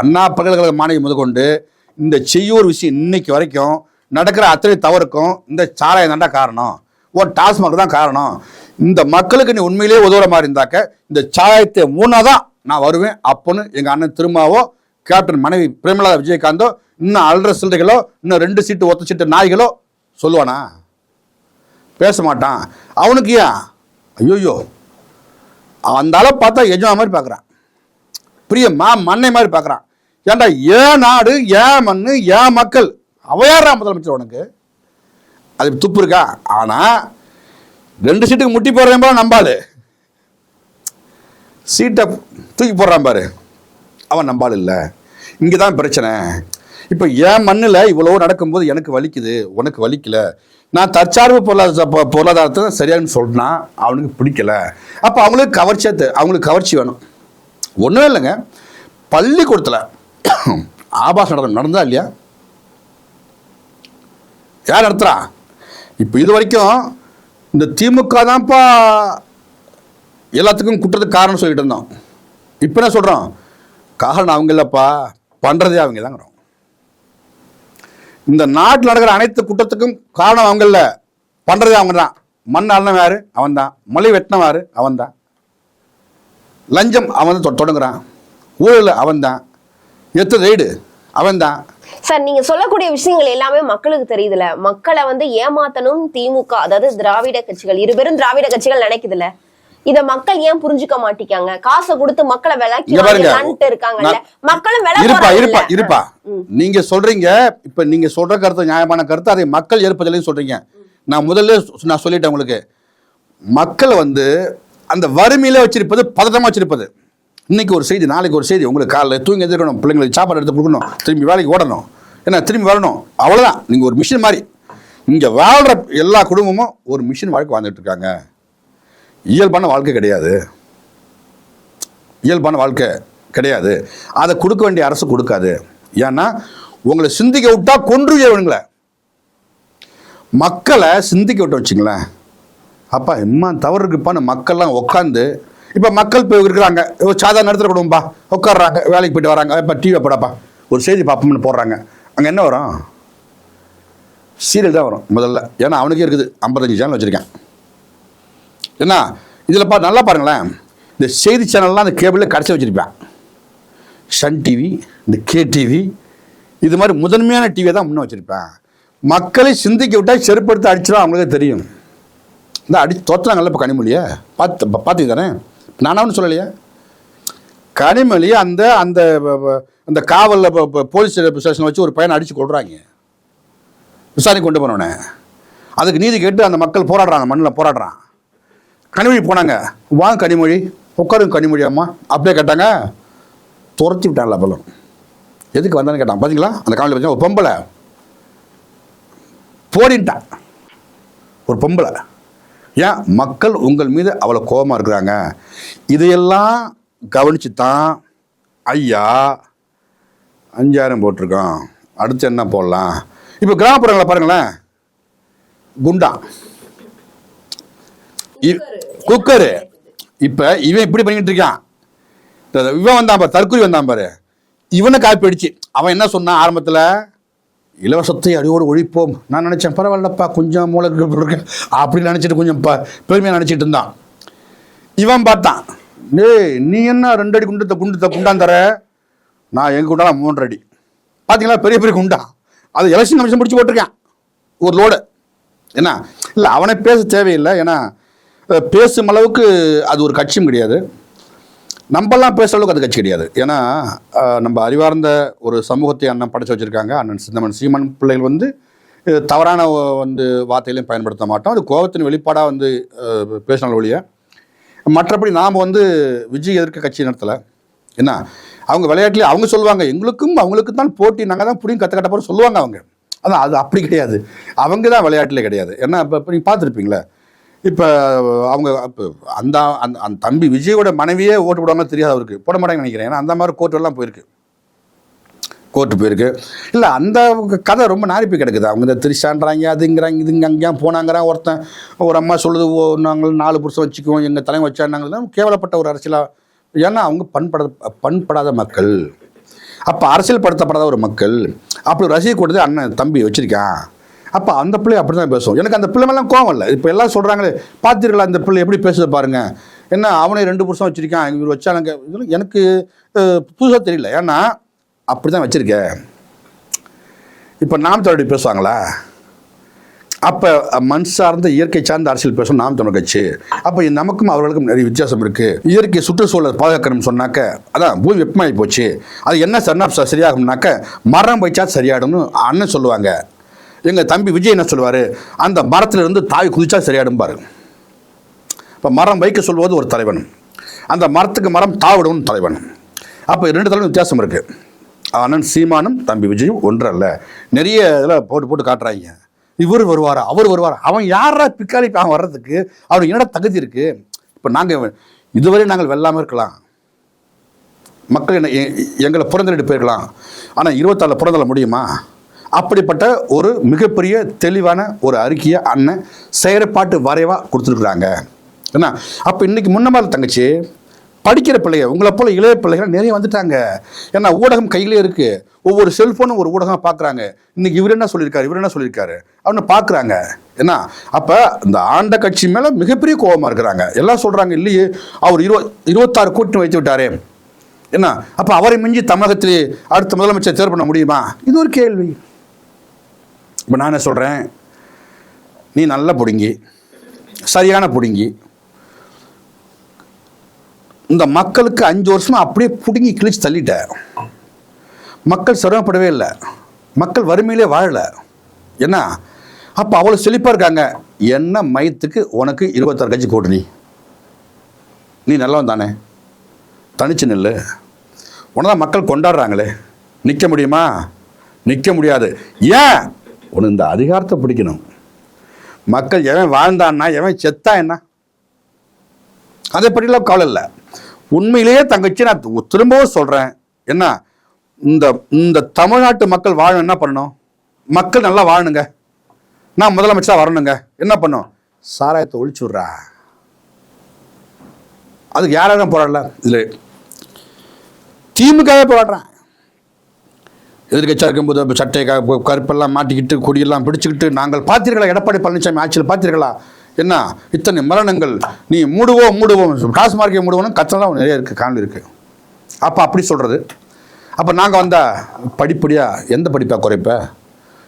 அண்ணா பல்கலைக்கழக மாணவி முதற்கொண்டு இந்த செய்யூர் விஷயம் இன்னைக்கு வரைக்கும் நடக்கிற அத்தனை தவறுக்கும் இந்த சாராயம் தாண்டா காரணம், ஒரு டாஸ்மாக் தான் காரணம். இந்த மக்களுக்கு நீ உண்மையிலேயே உதவுற மாதிரி இருந்தாக்க இந்த சாராயத்தை மூணாதான் நான் வருவேன் அப்போன்னு எங்கள் அண்ணன் திருமாவோ கேப்டன் மனைவி பிரேமலதா விஜயகாந்தோ இன்னும் அல்ற சில்லறைகளோ இன்னும் 2 சீட்டு ஒத்த சீட்டு நாய்களோ சொல்லுவானா? பேச மாட்டான். அவனுக்கு ஏன் ஐயோயோ அந்த அளவு பார்த்தா எஜமா மாதிரி பார்க்குறான், பிரிய மண்ணை மாதிரி பார்க்குறான். ஏன்டா ஏன் நாடு, ஏன் மண்ணு, ஏன் மக்கள், அவையாரா முதலமைச்சர் உனக்கு? அது துப்பு இருக்கா? ஆனால் 2 சீட்டுக்கு முட்டி போடுறேன் போல நம்பாளு, சீட்டை தூக்கி போடுறான் பாரு, அவன் நம்பாள் இல்லை. இங்கே தான் பிரச்சனை. இப்போ என் மண்ணில் இவ்வளோ நடக்கும்போது எனக்கு வலிக்குது, உனக்கு வலிக்கல. நான் தற்சார்பு பொருளாதாரத்தை சரியானு சொல்லினா அவனுக்கு பிடிக்கல. அப்போ அவங்களுக்கு கவர்ச்சி வேணும். ஒன்றும் இல்லைங்க, பள்ளிக்கூடத்தில் ஆபாசம் நடந்தா இல்லையா? யார் நடத்துகிறா? இப்போ இது வரைக்கும் இந்த திமுக தான்ப்பா எல்லாத்துக்கும் குற்றத்துக்கு காரணம் சொல்லிட்டு இருந்தோம். இப்போ என்ன சொல்கிறோம்? காரணம் அவங்க இல்லைப்பா, பண்ணுறதே அவங்க தாங்கிறோம். இந்த நாட்டில் நடக்கிற அனைத்து குற்றத்துக்கும் காரணம் அவங்க இல்லை, பண்ணுறதே அவங்க தான். மண் அள்ளம் யாரு? அவன் தான். மொழி வெட்டினவாரு? அவன் தான். லஞ்சம் அவன் தான் தொடங்குறான். ஊழல் அவன் தான். எத்தனை ரைடு அவன் தான். சார் நீங்க சொல்லக்கூடிய விஷயங்கள் எல்லாமே மக்களுக்கு தெரியுதுல. மக்களை வந்து ஏமாத்தணும் திமுக, அதாவது திராவிட கட்சிகள், இருபெரும் திராவிட கட்சிகள் நினைக்குதுல. இத மக்கள் ஏன் புரிஞ்சுக்க மாட்டேங்காங்க? காசை கொடுத்து மக்களை விலைக்கு இருக்காங்கல்ல, மக்களும் இருப்பா. நீங்க சொல்றீங்க, இப்ப நீங்க சொல்ற கருத்து நியாயமான கருத்து, அதை மக்கள் ஏற்பதில்லைன்னு சொல்றீங்க. நான் முதல்ல சொல்லிட்டேன் உங்களுக்கு. மக்களை வந்து அந்த வறுமையில வச்சிருப்பது, பதட்டமா வச்சிருப்பது. இன்னைக்கு ஒரு செய்தி, நாளைக்கு ஒரு செய்தி. உங்களுக்கு காலையில் தூங்கி எதிர்க்கணும், பிள்ளைங்களுக்கு சாப்பாடு எடுத்து கொடுக்கணும், திரும்பி வேலைக்கு ஓடணும், ஏன்னா திரும்பி வரணும், அவ்வளோதான். நீங்கள் ஒரு மிஷின் மாதிரி. இங்கே வாழ்கிற எல்லா குடும்பமும் ஒரு மிஷின் வாழ்க்கை வாழ்ந்துட்டு இருக்காங்க. இயல்பான வாழ்க்கை கிடையாது. இயல்பான வாழ்க்கை கிடையாது. அதை கொடுக்க வேண்டிய அரசு கொடுக்காது. ஏன்னா உங்களை சிந்திக்க விட்டா கொன்றுவேணுங்களே. மக்களை சிந்திக்க விட்டு வச்சுங்களேன், அப்பா இம்மா தவறு இருக்குப்பான்னு மக்கள்லாம் உட்காந்து, இப்போ மக்கள் இப்போ இருக்கிறாங்க, சாதாரண இடத்துல கொடுப்பா உட்காடுறாங்க, வேலைக்கு போயிட்டு வராங்க, இப்போ டிவியை போடாப்பா ஒரு செய்தி பார்ப்போம்னு போடுறாங்க. அங்கே என்ன வரும்? சீரியல் தான் வரும் முதல்ல. ஏன்னா அவனுக்கே இருக்குது 55 சேனல் வச்சுருக்கேன். என்ன இதில் நல்லா பாருங்களேன். இந்த செய்தி சேனல்லாம் அந்த கேபிளில் கடைசி வச்சுருப்பேன். சன் டிவி, இந்த கேடிவி, இது மாதிரி முதன்மையான டிவியை தான் முன்னே வச்சுருப்பேன். மக்களை சிந்திக்க விட்டால் செருப்படுத்த அடிச்சிடும், அவங்களுக்கே தெரியும். இந்த அடி தோற்றுறாங்கல்ல இப்போ கனிமொழியை பார்த்தீங்க தானே? நானும் சொல்லலையே. கனிமொழி அந்த அந்த அந்த காவலில் போலீஸ் ஸ்டேஷனை வச்சு ஒரு பையனை அடித்து கொள்றாங்க, விசாரணை கொண்டு போனோடனே. அதுக்கு நீதி கேட்டு அந்த மக்கள் போராடுறாங்க, மண்ணில் போராடுறான். கனிமொழி போனாங்க, வாங்க கனிமொழி உட்காருங்க கனிமொழி அம்மா அப்படியே கேட்டாங்க, துரத்தி விட்டாங்களா பலம். எதுக்கு வந்தான்னு கேட்டான். பார்த்தீங்களா அந்த காவலில் பார்த்தீங்கன்னா ஒரு பொம்பளை போடின்ட்டான். ஒரு பொம்பளை. ஏன்? மக்கள் உங்கள் மீது அவ்வளோ கோபமாக இருக்கிறாங்க. இதையெல்லாம் கவனித்து தான் ஐயா 5000 போட்டிருக்கோம், அடுத்து என்ன போடலாம். இப்போ கிராமப்புறங்களை பாருங்களேன், குண்டா குக்கரு. இப்போ இவன் இப்படி பண்ணிக்கிட்டு இருக்கான். இவன் வந்தான் பாரு, தற்கொலை வந்தான் பாரு, இவனை காப்பி அடிச்சு அவன் என்ன சொன்னான் ஆரம்பத்தில்? இலவசத்தை அடியோடு ஒழிப்போம். நான் நினச்சேன் பரவாயில்லப்பா கொஞ்சம் மூளை இருக்கு அப்படின்னு நினச்சிட்டு கொஞ்சம் பெருமையாக நினச்சிட்டு இருந்தான். இவன் பார்த்தான், நீ என்ன 2 அடி குண்டான் தர, நான் எங்கள் குண்டாலாம் 3 அடி. பார்த்தீங்களா பெரிய பெரிய குண்டா. அது எலெக்ஷன் கமிஷன் பிடிச்சி போட்டிருக்கேன் ஒரு லோடு. என்ன இல்லை அவனை பேச தேவையில்லை. ஏன்னா பேசும் அளவுக்கு அது ஒரு கட்சியும் கிடையாது, நம்மெல்லாம் பேசுகிற அளவுக்கு அது கட்சி கிடையாது. ஏன்னா நம்ம அறிவார்ந்த ஒரு சமூகத்தை அண்ணன் படைச்சு வச்சுருக்காங்க. அண்ணன் சிந்தமன் சீமான் பிள்ளைகள் வந்து தவறான வார்த்தைகளையும் பயன்படுத்த மாட்டோம். அது கோபத்தின் வெளிப்பாடாக பேசினாலும் ஒழிய, மற்றபடி நாம் விஜய் எதிர்க்க கட்சி நடத்தலை. என்ன அவங்க விளையாட்டுலேயே அவங்க சொல்லுவாங்க, எங்களுக்கும் அவங்களுக்கு தான் போட்டி, நாங்கள் தான் புரியும் கற்று கட்ட போகிற சொல்லுவாங்க அவங்க. அதான் அது அப்படி கிடையாது, அவங்க தான் விளையாட்டுலே கிடையாது. ஏன்னா இப்போ நீங்கள் பார்த்துருப்பீங்களே, இப்போ அவங்க அந்த அந்த தம்பி விஜயோட மனைவியே ஓட்டு போடுவாங்க தெரியாது, அவருக்கு போட மாட்டாங்கன்னு நினைக்கிறேன். ஏன்னா அந்த மாதிரி கோர்ட்டெல்லாம் போயிருக்கு. இல்லை அந்த கதை ரொம்ப நாரிப்பி கிடக்குது. அவங்க இந்த திரிசான்றாங்க, அதுங்கிறாங்க, இதுங்க அங்கேயா போனாங்கிறான். ஒருத்தன் ஒரு அம்மா சொல்லுது, நாங்கள் 4 புருஷன் வச்சுக்குவோம், எங்கள் தலைமை வச்சாங்க. கேவலப்பட்ட ஒரு அரசியலாக. ஏன்னா அவங்க பண்படாத மக்கள், அப்போ அரசியல் படுத்தப்படாத ஒரு மக்கள். அப்படி ரசிகை கொடுத்து அண்ணன் தம்பி வச்சுருக்கான். அப்போ அந்த பிள்ளை அப்படி தான் பேசும். எனக்கு அந்த பிள்ளை மேலாம் கோவம் இல்லை. இப்போ எல்லாம் சொல்கிறாங்களே, பார்த்துருக்கலாம் அந்த பிள்ளை எப்படி பேசுது பாருங்க, என்ன அவனே 2 புருஷன் வச்சுருக்கான், இவர் வச்சானுங்க. எனக்கு புதுசாக தெரியல, ஏன்னா அப்படி தான் வச்சுருக்கேன். இப்போ நாம் தமிழர் பேசுவாங்களா? அப்போ மண் சார்ந்த இயற்கை சார்ந்த அரசியல் பேசும் நாம் தமிழர் கட்சி. அப்போ நமக்கும் அவர்களுக்கும் நிறைய வித்தியாசம் இருக்குது. இயற்கை சுற்றுச்சூழல் பாதுகாக்கணும்னு சொன்னாக்க, அதான் பூமி வெப்பமாகி போச்சு, அது என்ன சரியாகும்னாக்க மரம் வைச்சா சரியாயிடும்னு அண்ணன் சொல்லுவாங்க. எங்கள் தம்பி விஜய் என்ன சொல்லுவார், அந்த மரத்திலிருந்து தாய் குதிச்சா சரியாயிடும்பாரு. இப்போ மரம் வைக்க சொல்வது ஒரு தலைவன், அந்த மரத்துக்கு மரம் தாவிடும் தலைவன். அப்போ 2 தலைவன் வித்தியாசம் இருக்குது. அண்ணன் சீமானும் தம்பி விஜயும் ஒன்றல்ல. நிறைய இதில் போட்டு காட்டுறாங்க, இவர் வருவாரா அவர் வருவாரா, அவன் யாரா பிக்காலி அவன் வர்றதுக்கு, அவனுக்கு என்னடா தகுதி இருக்குது? இப்போ நாங்கள் இதுவரை நாங்கள் வெல்லாமல் இருக்கலாம், மக்கள் என்ன எங்களை புறந்தள்ளிட்டு போயிருக்கலாம், ஆனால் 24 புறந்தள்ள முடியுமா? அப்படிப்பட்ட ஒரு மிகப்பெரிய தெளிவான ஒரு அறிக்கையை அண்ணன் செயற்பாட்டு வரைவாக கொடுத்துருக்குறாங்க. ஏன்னா அப்போ இன்றைக்கி முன்னமாதிரி தங்கச்சி படிக்கிற பிள்ளைங்க, உங்களை போல இளைய பிள்ளைகள் நிறைய வந்துட்டாங்க. ஏன்னா ஊடகம் கையிலே இருக்குது, ஒவ்வொரு செல்ஃபோனும் ஒரு ஊடகமாக பார்க்குறாங்க. இன்றைக்கி இவர் என்ன சொல்லியிருக்காரு அவனை பார்க்குறாங்க. என்ன அப்போ இந்த ஆண்ட கட்சி மேலே மிகப்பெரிய கோபமாக இருக்கிறாங்க. எல்லாம் சொல்கிறாங்க, இல்லையே அவர் 26 கூட்டணி வைத்து விட்டாரே, என்ன அப்போ அவரை மிஞ்சி தமிழகத்திலே அடுத்த முதலமைச்சர் தேர்வு பண்ண முடியுமா? இது ஒரு கேள்வி. இப்போ நான் என்ன சொல்கிறேன், நீ நல்ல பிடுங்கி, சரியான பிடுங்கி, இந்த மக்களுக்கு 5 வருஷமா அப்படியே பிடுங்கி கிழிச்சு தள்ளிட்ட. மக்கள் சிரமப்படவே இல்லை, மக்கள் வறுமையிலே வாழலை. என்ன அப்போ அவ்வளோ செழிப்பாக இருக்காங்க. என்ன மையத்துக்கு உனக்கு 26 கட்சி கூட்டணி? நீ நல்லவன் தானே, தனிச்சு நெல். உனதான் மக்கள் கொண்டாடுறாங்களே, நிற்க முடியுமா? நிற்க முடியாது. ஏன்? உனக்கு இந்த அதிகாரத்தை பிடிக்கணும். மக்கள் எவன் வாழ்ந்தான்னா எவன் செத்தா என்ன, அதை பற்றிலாம் கவலை இல்லை. உண்மையிலேயே தங்கச்சி நான் திரும்பவும் சொல்கிறேன், என்ன இந்த தமிழ்நாட்டு மக்கள் வாழ என்ன பண்ணணும்? மக்கள் நல்லா வாழணுங்க, நான் முதலமைச்சராக வரணுங்க. என்ன பண்ணும்? சாராயத்தை ஒழிச்சு விட்றா. அதுக்கு யாரும் போராடல, இதில் திமுகவே போராடுறேன். எதிர்கட்சியாக இருக்கும்போது சட்டை கருப்பெல்லாம் மாட்டிக்கிட்டு கொடியெல்லாம் பிடிச்சிக்கிட்டு, நாங்கள் பார்த்தீர்களா எடப்பாடி பழனிசாமி ஆட்சியில் பார்த்தீர்களா என்ன இத்தனை மரணங்கள், நீ மூடுவோம் டாஸ்மார்க்கை மூடுவோம் கத்தெல்லாம் நிறைய இருக்குது, காணொலி இருக்குது. அப்போ அப்படி சொல்கிறது. அப்போ நாங்கள் வந்தால் படிப்படியாக எந்த படிப்பாக குறைப்ப?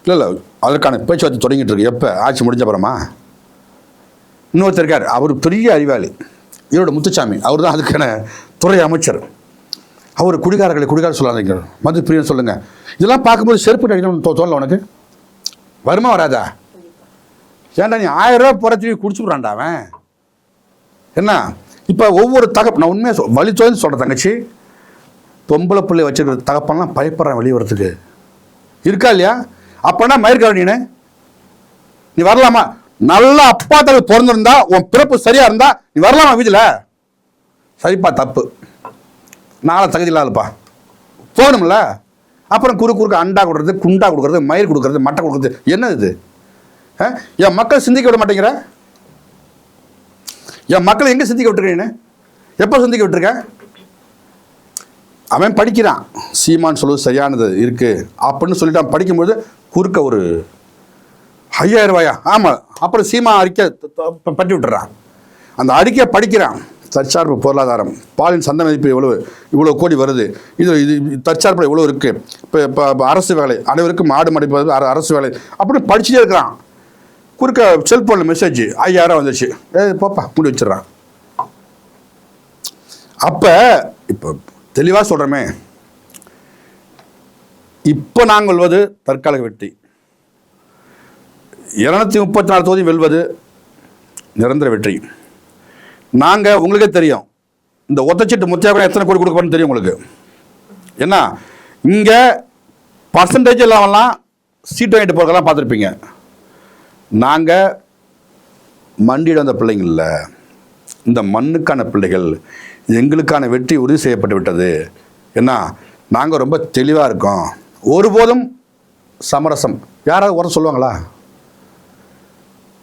இல்லை அதற்கான பேச்சுவார்த்தை தொடங்கிட்டு இருக்கு. எப்போ? ஆட்சி முடிஞ்ச அப்புறமா. இன்னொருத்தர் இருக்கார், அவர் பெரிய அறிவாளி, ஈரோடு முத்துசாமி, அவர் தான் அதுக்கான துறை அமைச்சர். அவர் குடிகார சொல்லாதீங்க, மது பிரியன் சொல்லுங்கள். இதெல்லாம் பார்க்கும்போது செருப்பு அடிக்கணும்னு தோணல உனக்கு? வருமா வராதா? ஏன்டா நீ 1000 ரூபா புறத்தி குடிச்சு விட்றான்டா அவன். என்ன இப்போ ஒவ்வொரு நான் உண்மையாக வழி தோந்து சொல்கிறேன் தங்கச்சி, பொம்பளை பிள்ளை வச்சுருக்கிற தகப்பெல்லாம் பயப்படுறான் வெளியே வரத்துக்கு. இருக்கா இல்லையா? அப்போனா மயிர்காரணி நீ வரலாமா? நல்லா அப்பா தலை பிறந்திருந்தா, உன் பிறப்பு சரியா இருந்தா நீ வரலாமா வீட்டில்? சரிப்பா, தப்பு, நாளை தகுதி இல்லாதப்பா, போகணும்ல. அப்புறம் குறுக்கு அண்டா கொடுக்குறது, குண்டா கொடுக்குறது, மயிர் கொடுக்குறது, மட்டை கொடுக்குறது, என்ன இது? என் மக்கள் சிந்திக்க விட மாட்டேங்கிற. என் மக்களை எங்கே சிந்திக்க விட்டுருக்கீன்னு? எப்போ சிந்திக்க விட்டுருக்க? அவன் படிக்கிறான், சீமான் சொல்லுவது சரியானது இருக்குது அப்படின்னு சொல்லிட்டு அவன் படிக்கும்போது குறுக்க ஒரு 5000 ரூபாயா? ஆமாம். அப்புறம் சீமா அறிக்கை பட்டி விட்டுறான். அந்த அறிக்கையை படிக்கிறான். தற்சார்பு பொருளாதாரம், பாலின் சந்தை மதிப்பு இவ்வளோ கோடி வருது, இது தற்சார்பு இவ்வளோ இருக்குது, இப்போ அரசு வேலை, அனைவருக்கும் மாடு மடிப்பது அரசு வேலை, அப்படி படிச்சுட்டே இருக்கிறான். குறுக்க செல்ஃபோனில் மெசேஜ் 5000 வந்துச்சு, போப்பா மூடி வச்சிடறான். அப்போ இப்போ தெளிவாக சொல்கிறோமே, இப்போ நாங்கள் வெல்வது தற்காலிக வெற்றி, 234 தொகுதி வெல்வது நிரந்தர வெற்றி. நாங்கள் உங்களுக்கே தெரியும், இந்த ஒத்தச்சீட்டு முத்தியாபுரம் எத்தனை கோடி கொடுக்கணும்னு தெரியும் உங்களுக்கு. என்ன இங்கே பர்சன்டேஜ் இல்லாமலாம் சீட்டு வாங்கிட்டு போகிறதெல்லாம் பார்த்துருப்பீங்க. நாங்கள் மண்டியிட வந்த பிள்ளைங்கள் இல்லை, இந்த மண்ணுக்கான பிள்ளைகள். எங்களுக்கான வெற்றி உறுதி செய்யப்பட்டு விட்டது. என்ன நாங்கள் ரொம்ப தெளிவாக இருக்கோம். ஒருபோதும் சமரசம் யாராவது உரம் சொல்லுவாங்களா?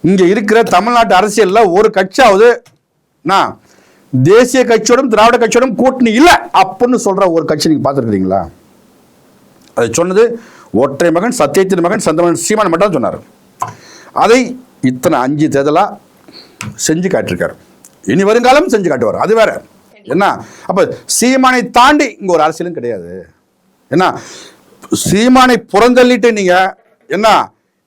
இங்கே இருக்கிற தமிழ்நாட்டு அரசியலில் ஒரு கட்சியாவது நான் தேசிய கட்சியோடும் திராவிட கட்சியோடும் கூட்டணி இல்லை அப்படின்னு சொல்கிற ஒரு கட்சி நீங்கள் பார்த்துருக்கிறீங்களா? அதை சொன்னது ஒற்றை மகன், சத்தியத்தின் மகன், சந்தமகன் சீமான் மட்டும் சொன்னார். அதை இத்தனை 5 தேர்தலாக செஞ்சு காட்டிருக்காரு. இனி வருங்காலம் செஞ்சு காட்டுவார், அது வேற. என்ன அப்போ சீமானை தாண்டி இங்கே ஒரு அரசியலும் கிடையாது. என்ன சீமானை புறந்தள்ளிட்டு நீங்கள் என்ன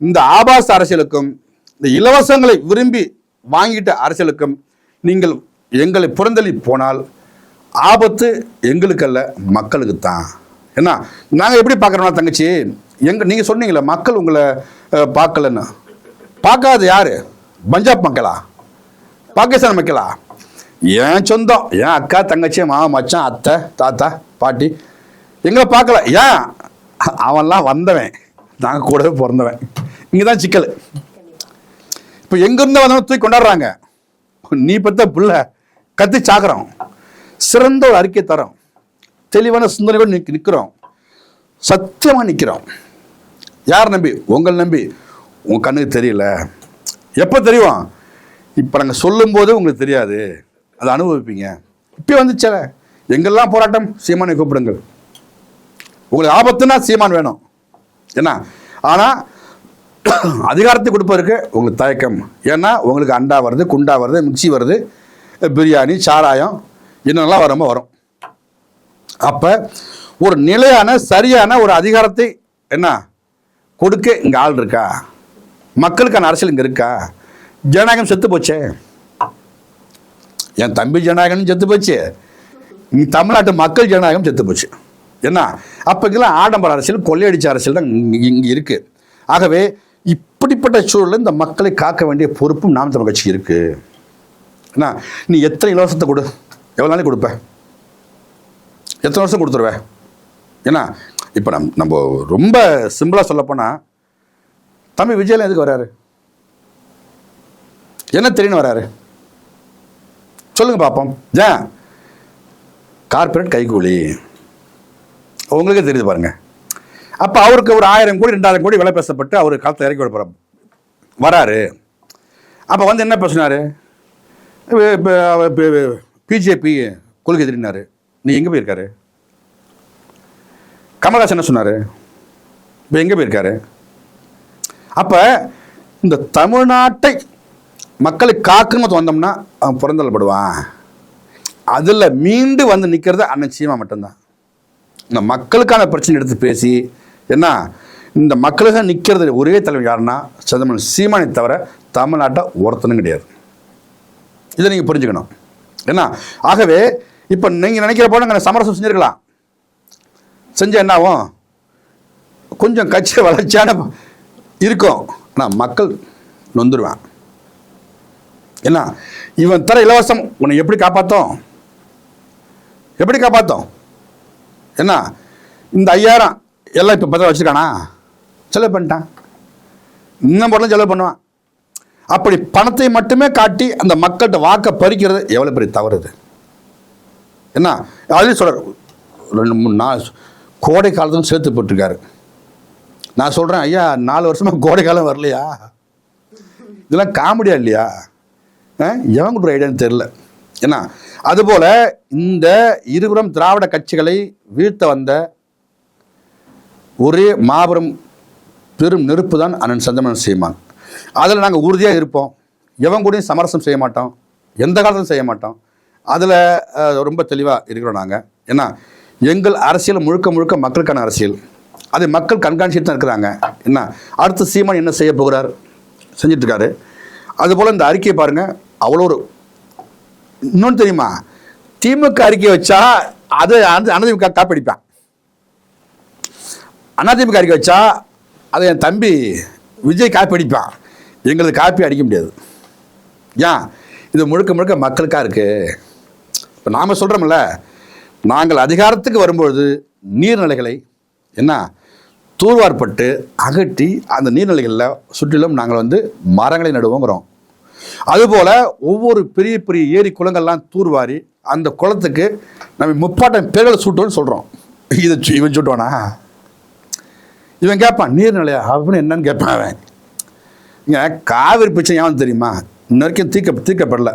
இந்த ஆபாச அரசியலுக்கும் இந்த இலவசங்களை விரும்பி வாங்கிட்ட அரசியலுக்கும் நீங்கள் எங்களை புறந்தள்ளி போனால் ஆபத்து எங்களுக்கு அல்ல, மக்களுக்கு தான். என்ன நாங்கள் எப்படி பார்க்குறோம்னா தங்கச்சி, நீங்கள் சொன்னீங்களே மக்கள் உங்களை பார்க்கலன்னு. பார்க்காது யாரு? பஞ்சாப் மக்களா? பாகிஸ்தான் மக்களா? என் சொந்தம், என் அக்கா தங்கச்சி மாமா மச்சான் அத்தை தாத்தா பாட்டி எங்களை பார்க்கல. ஏன்? அவன்லாம் வந்தவன், நாங்கள் கூடவே பிறந்தவன். இங்கே தான் சிக்கல். இப்போ எங்கேருந்து வந்தவன் தூக்கி கொண்டாடுறாங்க. நீ பத்த புள்ள கத்தி சாக்குறோம், சிறந்த ஒரு அறிக்கை தரோம், தெளிவான சிந்தனையோடு நிற்கிறோம், சத்தியமாக நிற்கிறோம். யார் நம்பி? உங்களை நம்பி. உங்கள் கண்ணுக்கு தெரியல, எப்போ தெரியும்? இப்போ நாங்கள் சொல்லும்போது உங்களுக்கு தெரியாது, அதை அனுபவிப்பீங்க. இப்போ வந்துச்சே எங்கெல்லாம் போராட்டம், சீமானை கூப்பிடுங்கள். உங்களுக்கு ஆபத்துனா சீமான் வேணும். என்ன ஆனால் அதிகாரத்தை கொடுப்பதற்கு உங்களுக்கு தயக்கம். ஏன்னா உங்களுக்கு அண்டா வருது, குண்டா வருது, மிக்சி வருது, பிரியாணி, சாராயம் என்னெல்லாம் வரும். அப்போ ஒரு நிலையான சரியான ஒரு அதிகாரத்தை என்ன கொடுக்க இங்கே ஆள் இருக்கா? மக்களுக்கான அரசியல் இங்கே இருக்கா? ஜனநாயகம் செத்து போச்சே. என் தம்பி ஜனநாயகம் செத்து போச்சு, தமிழ்நாட்டு மக்கள் ஜனநாயகம் செத்து போச்சு. என்ன அப்போ இங்கெல்லாம் ஆடம்பர அரசியல், கொள்ளையடிச்ச அரசியல் தான் இங்கே இருக்குது. ஆகவே இப்படிப்பட்ட சூழலில் இந்த மக்களை காக்க வேண்டிய பொறுப்பும் நாம் தமிழ் கட்சிக்கு இருக்குது. என்ன நீ எத்தனை இலவசத்தை கொடு, எவ்வளோ நாளைக்கு கொடுப்ப? எத்தனை வருஷம் கொடுத்துருவேன்? ஏன்னா இப்போ நம்ம ரொம்ப சிம்பிளாக சொல்லப்போனால் தம்பி விஜயலாம் எதுக்கு வராரு? என்ன தெரியும் வராரு? சொல்லுங்க பார்ப்போம். ஏன் கார்பரேட் கைகூலி உங்களுக்கே தெரியுது பாருங்க. அப்போ அவருக்கு ஒரு 1000 கோடி 2000 கோடி விலை பேசப்பட்டு அவர் காலத்தை இறக்கி விட போகிறார் வராரு. அப்போ வந்து என்ன பேசினார்? பிஜேபி கொள்கை எதிரினாரு. நீ எங்கே போயிருக்காரு? கமல்ஹாசன் என்ன சொன்னார்? இப்போ எங்கே போயிருக்காரு? அப்போ இந்த தமிழ்நாட்டை மக்களை காக்கணும் வந்தோம்னா அவன் புறந்தள்ளப்படுவான். அதில் மீண்டு வந்து நிற்கிறது அண்ணன் சீமா மட்டும்தான். இந்த மக்களுக்கான பிரச்சனை எடுத்து பேசி என்ன இந்த மக்களுக்காக நிற்கிறது ஒரே தலைவர் யாருன்னா செந்தமிழ் சீமானை தவிர தமிழ்நாட்டை ஒருத்தனும் கிடையாது. இதை நீங்கள் புரிஞ்சுக்கணும். என்ன ஆகவே இப்போ நீங்கள் நினைக்கிற போல நாங்கள் சமரசம் செஞ்சுருக்கலாம். செஞ்சால் என்ன ஆகும்? கொஞ்சம் கட்சி வளர்ச்சியான இருக்கும். ஆனால் மக்கள் நொந்துருவான். என்ன இவன் தர இலவசம் உன்னை எப்படி காப்பாற்றோம்? எப்படி காப்பாற்றோம்? என்ன இந்த 5000 எல்லாம் இப்போ 10 வச்சுருக்கானா? செலவு பண்ணிட்டான். இன்னும் பொருளும் செலவு பண்ணுவான். அப்படி பணத்தை மட்டுமே காட்டி அந்த மக்கள்கிட்ட வாக்கை பறிக்கிறது எவ்வளோ பெரிய தவறுது. என்ன அதுலேயும் சொல்கிறார் 2-3 நாள் கோடை காலத்தும் சேர்த்து போட்டிருக்காரு. நான் சொல்கிறேன் ஐயா 4 வருஷமாக கோடை காலம் வரலையா? இதெல்லாம் காமெடியா இல்லையா? எவன் கொடுக்குற ஐடியான்னு தெரில. ஏன்னா அதுபோல் இந்த இருபுறம் திராவிட கட்சிகளை வீழ்த்த வந்த ஒரே மாபெரும் பெரும் நெருப்பு தான் அண்ணன் செந்தமிழ் சீமான். அதில் நாங்கள் உறுதியாக இருப்போம். எவன் கூடயும் சமரசம் செய்ய மாட்டோம், எந்த காலத்திலும் செய்ய மாட்டோம். அதில் ரொம்ப தெளிவாக இருக்கிறோம் நாங்கள். ஏன்னா எங்கள் அரசியல் முழுக்க முழுக்க மக்களுக்கான அரசியல். அதை மக்கள் கண்காணிச்சுட்டு தான் இருக்கிறாங்க. என்ன அடுத்து சீமான் என்ன செய்ய போகிறார்? செஞ்சிட்ருக்காரு. அதுபோல் இந்த அறிக்கையை பாருங்கள். அவ்வளோ ஒரு இன்னொன்று தெரியுமா? திமுக அறிக்கை வச்சா அது அதிமுக காப்படிப்பான். அதிமுக அறிக்கை வச்சா அதை என் தம்பி விஜய் காப்பி அடிப்பான். எங்களுக்கு காப்பி அடிக்க முடியாது. ஏன்? இது முழுக்க முழுக்க மக்களுக்காக இருக்குது. இப்போ நாம் சொல்கிறோம்ல, நாங்கள் அதிகாரத்துக்கு வரும்பொழுது நீர்நிலைகளை என்ன தூர்வார்பட்டு அகற்றி அந்த நீர்நிலைகளில் சுற்றிலும் நாங்கள் வந்து மரங்களை நடுவோங்கிறோம். அதுபோல் ஒவ்வொரு பெரிய பெரிய ஏரி குளங்கள்லாம் தூர்வாரி அந்த குளத்துக்கு நம்ம 30 பேர்களை சூட்டோன்னு சொல்கிறோம். இவன் சூட்டுவானா? இவன் கேட்பான் நீர்நிலையா அப்படின்னு என்னன்னு கேட்பான். அவன் இங்கே காவிரி பிரச்சனை ஏன் தெரியுமா? இன்ன வரைக்கும் தீர்க்கப்படலை.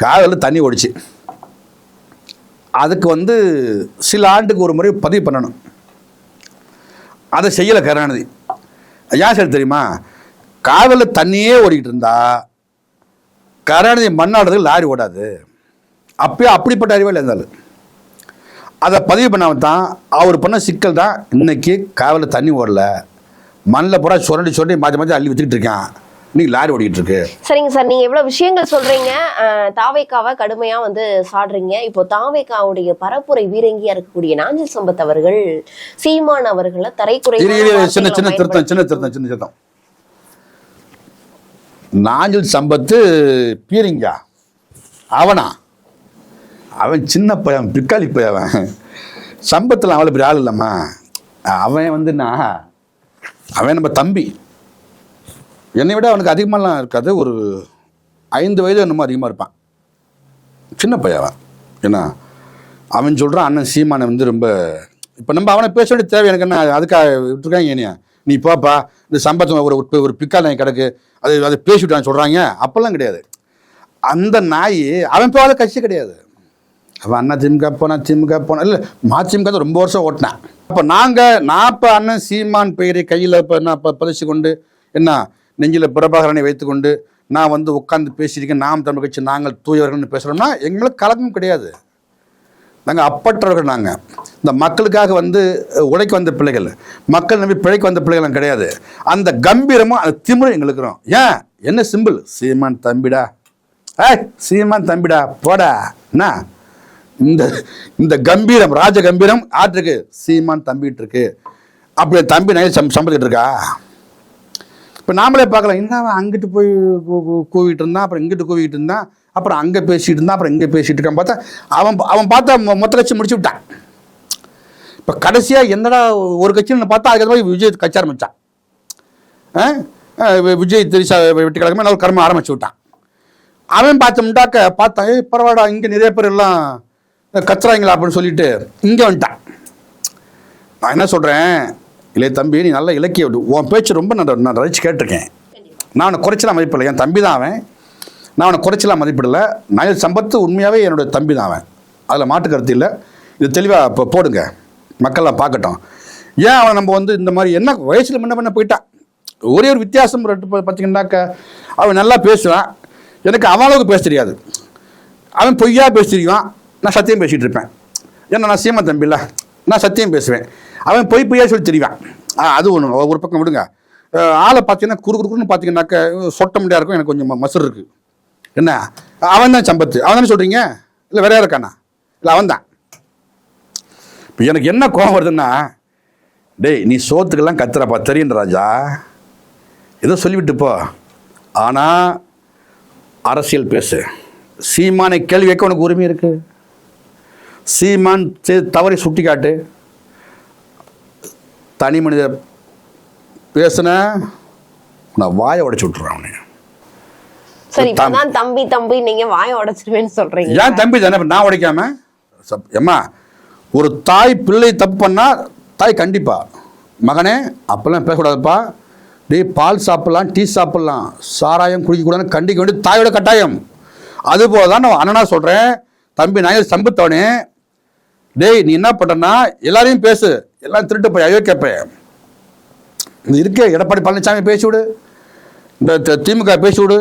காவிரியில் தண்ணி ஓடிச்சு. அதுக்கு வந்து சில ஆண்டுக்கு ஒரு முறை பதிவு பண்ணணும். அதை செய்யலை கருணாநிதி. ஏன் சரி தெரியுமா? காவிரியில் தண்ணியே ஓடிக்கிட்டு இருந்தா கருணாநிதி மண்ணாடுறதுக்கு லாரி ஓடாது. அப்பயே அப்படிப்பட்ட அறிவாளி இருந்தாலும் அதை பதிவு பண்ணாமல் தான் அவர் பண்ண சிக்கல் தான் இன்னைக்கு காவிரியில் தண்ணி ஓடல, மண்ணில் பூரா சுரண்டி மாற்றி மாற்றி அள்ளி வச்சுக்கிட்டு இருக்கான். இன்னைக்கு லாரி ஓடிக்கிட்டு இருக்கு. சரிங்க சார், நீங்க எவ்வளவு விஷயங்கள் சொல்றீங்க. தாவேக்காவை கடுமையா வந்து சாடுறீங்க. இப்போ தாவேக்காவுடைய பரப்புரை வீரங்கியா இருக்கக்கூடிய நாஞ்சில் சம்பத் அவர்கள் சீமான் அவர்களை தரைக்குறை சின்ன திருத்தம். நாஞ்சில் சம்பத்து பீரிங்கா அவனா? அவன் சின்ன பையன், பிக்காளி பையன். சம்பத்தில் அவ்வளோ பெரிய ஆள் இல்லைம்மா. அவன் வந்து அவன் நம்ம தம்பி. என்னை விட அவனுக்கு அதிகமாகலாம் இருக்காது. ஒரு 5 வயது என்னமோ அதிகமாக இருப்பான். சின்ன பையன் அவன். ஏன்னா அவன் சொல்கிறான் அண்ணன் சீமானை வந்து ரொம்ப இப்போ நம்ம அவனை பேச வேண்டிய தேவை எனக்கு என்ன? அதுக்காக விட்டுருக்காங்க. ஏனியா நீ போப்பா, இந்த சம்பத்து ஒரு பிக்கால் நாய் கிடக்கு, அதை பேசிவிட்டான்னு சொல்கிறாங்க. அப்போல்லாம் கிடையாது. அந்த நாய் அவன் போகாத கட்சி கிடையாது. அவன் அண்ணா திமுக போனா இல்லை மதிமுக தான் ரொம்ப வருஷம் ஓட்டினேன். அப்போ நான் இப்போ அண்ணன் சீமான் பெயரை கையில் இப்போ நான் பதிச்சு கொண்டு என்ன நெஞ்சில் பிரபாகரனை வைத்துக்கொண்டு நான் வந்து உட்காந்து பேசியிருக்கேன், நாம் தமிழ் கட்சி நாங்கள் தூயவர்கள்னு பேசுகிறோம்னா எங்கள் மேலே கலக்கம் கிடையாது. நாங்கள் அப்பற்றவர்கள். நாங்கள் இந்த மக்களுக்காக வந்து உழைக்க வந்த பிள்ளைகள், மக்கள் நம்பி பிழைக்க வந்த பிள்ளைகளும் கிடையாது. அந்த கம்பீரமும் அந்த திமிரும் எங்களுக்கு இருக்கிறோம். ஏன் என்ன சிம்பிள், சீமான் தம்பிடா, சீமான் தம்பிடா போடா. என்ன இந்த கம்பீரம், ராஜ கம்பீரம் ஆற்றுக்கு சீமான் தம்பிட்டு இருக்கு. அப்படி தம்பி நைல் சம்பளத்துக்கிட்டு இருக்கா? இப்போ நாமளே பார்க்கலாம், என்ன அங்கிட்டு போய் கூவிட்டு இருந்தான், அப்புறம் இங்கிட்டு கூவிட்டு இருந்தான், அப்புறம் அங்கே பேசிகிட்டு இருந்தான், அப்புறம் இங்கே பேசிகிட்டு இருக்கான். பார்த்தா அவன் பார்த்தா மொத்த கட்சி முடிச்சு விட்டான். இப்போ கடைசியாக என்னடா ஒரு கட்சின்னு பார்த்தா அதுக்கு மாதிரி விஜய் கட்சி ஆரம்பித்தான். விஜய் தெரிசா வெட்டி கிழமை ஒரு கர்மம் ஆரம்பிச்சு விட்டான். அவன் பார்த்தான் பரவாயில்ல, இங்கே நிறைய பேர் எல்லாம் கத்துறாங்களா அப்படின்னு சொல்லிட்டு இங்கே வந்துட்டான். நான் என்ன சொல்கிறேன், இல்லை தம்பி நீ நல்ல இலக்கிய விட்டு உன் பேச்சு ரொம்ப நான் ரசிச்சு கேட்டிருக்கேன். நான் அவனை குறைச்சலாம் மதிப்பிடலை, என் தம்பி தான் அவன். நான் அவனை குறைச்சலாம் மதிப்பிடலை. நயல் சம்பத்து உண்மையாகவே என்னுடைய தம்பி தான் அவன், அதில் மாட்டு கருத்து இல்லை. இது தெளிவாக இப்போ போடுங்க, மக்கள்லாம் பார்க்கட்டும். ஏன் அவன் நம்ம வந்து இந்த மாதிரி என்ன வயசில் முன்ன போயிட்டான். ஒரே ஒரு வித்தியாசம் பார்த்தீங்கன்னாக்கா அவன் நல்லா பேசுவான், எனக்கு அவனுக்கு பேச தெரியாது. அவன் பொய்யா பேசியிருக்கான், நான் சத்தியம் பேசிகிட்டு இருப்பேன். ஏன்னா நான் சீமா தம்பி இல்லை, நான் சத்தியம் பேசுவேன். அவன் பொய்யா சொல்லி தெரிவான். அது ஒன்று ஒரு பக்கம் விடுங்க. ஆளை பார்த்தீங்கன்னா குறுக்குன்னு பார்த்தீங்கன்னாக்கா சொட்ட முடியா இருக்கும், எனக்கு கொஞ்சம் மசர் இருக்குது. என்ன அவன் தான் சம்பத்து, அவன் தானே சொல்கிறீங்க, இல்லை வேற இருக்கானா? இல்லை அவன் தான். இப்போ எனக்கு என்ன கோபம் வருதுன்னா, டேய் நீ சோத்துக்கெல்லாம் கத்துறப்பா தெரியுன்ற ராஜா, ஏதோ சொல்லிவிட்டு போ, ஆனால் அரசியல் பேசு. சீமானை கேள்வி கேட்க உனக்கு உரிமை இருக்கு. சீமான் தவறை சுட்டி காட்டு. தனி மனிதர் பேசுன நான் வாயை உடைச்சு விட்டுறேன் அவனை. சரி, இப்பதான் தம்பி தம்பி நீங்க வாயை உடைச்சிருவேன்னு சொல்றீங்க. ஏன் தம்பி தானே நான் உடைக்காம? ஏம்மா ஒரு தாய் பிள்ளை தப்பு பண்ணா தாய் கண்டிப்பா மகனே அப்பெல்லாம் பேசக்கூடாதுப்பா, டேய் பால் சாப்பிடலாம், டீ சாப்பிடலாம், சாராயம் குடிக்கக்கூடாதுன்னு கண்டிக்க வேண்டிய தாயோட கட்டாயம். அதுபோல தான் நான் அண்ணனா சொல்கிறேன், தம்பி நான் சம்பத்தவனே, டேய் நீ என்ன பண்ணுறன்னா எல்லாரையும் பேசு, எல்லாம் திருட்டு போய் அயோக்கியப்ப இது இருக்கே. எடப்பாடி பழனிசாமி பேசிவிடு, இந்த திமுக பேசிவிடு,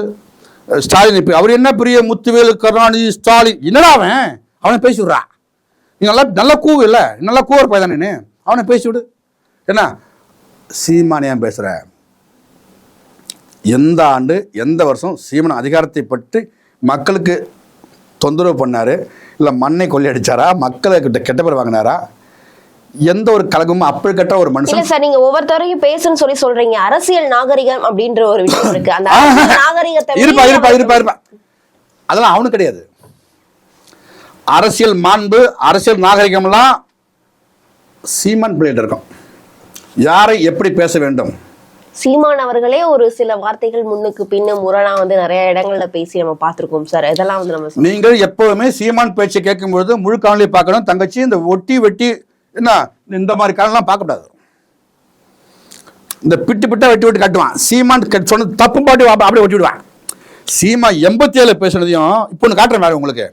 ஸ்டாலின் இப்போ அவர் என்ன பெரிய முத்துவேலு கருணாநிதி ஸ்டாலின் என்னடா அவனை பேசிவிட்றா. நீ நல்லா கூவு இல்லை, நல்லா கூவர் பையதானே, அவனை பேசிவிடு. என்ன சீமானியான் பேசுகிற? எந்த ஆண்டு எந்த வருஷம் சீமான் அதிகாரத்தை பற்றி மக்களுக்கு தொந்தரவு பண்ணார், இல்லை மண்ணை கொள்ளையடிச்சாரா, மக்களுக்கிட்ட கெட்ட பேர் வாங்கினாரா? எந்த ஒரு கலகமும் அப்படி கட்ட ஒரு மனுஷன். சார் நீங்க ஒவ்வொருத்தரையும் பேசுன்னு சொல்றீங்க, அரசியல் நாகரிகம் அப்படின்ற ஒரு விஷயம் இருக்கு. அந்த நாகரிகத்தை இருப்பா அதெல்லாம் அவனு கிடையாது. அரசியல் மாண்பு, அரசியல் நாகரிகம்லாம் சீமான் பிள்ளைகிட்ட இருக்கும். யாரை எப்படி பேச வேண்டும். சீமான் அவர்களே ஒரு சில வார்த்தைகள் முன்னுக்கு பின்னு முரணா வந்து நிறைய இடங்கள்ல பேசி நம்ம பார்த்திருக்கோம் சார். இதெல்லாம் வந்து நம்ம நீங்கள் எப்பவுமே சீமான் பேச்சை கேட்கும்பொழுது முழு காணொலி பார்க்கணும் தங்கச்சி. இந்த ஒட்டி வெட்டி என்ன இந்த மாதிரி காணலாம் பார்க்கக்கூடாது. இந்த பிட்டு பிட்டா வெட்டி வெட்டி காட்டுவான். சீமான் சொன்னது தப்பு பாட்டி அப்படியே ஒட்டி விடுவான். சீமா 87 பேசுனதையும் இப்போ ஒன்று காட்டுறேன் வேறு உங்களுக்கு.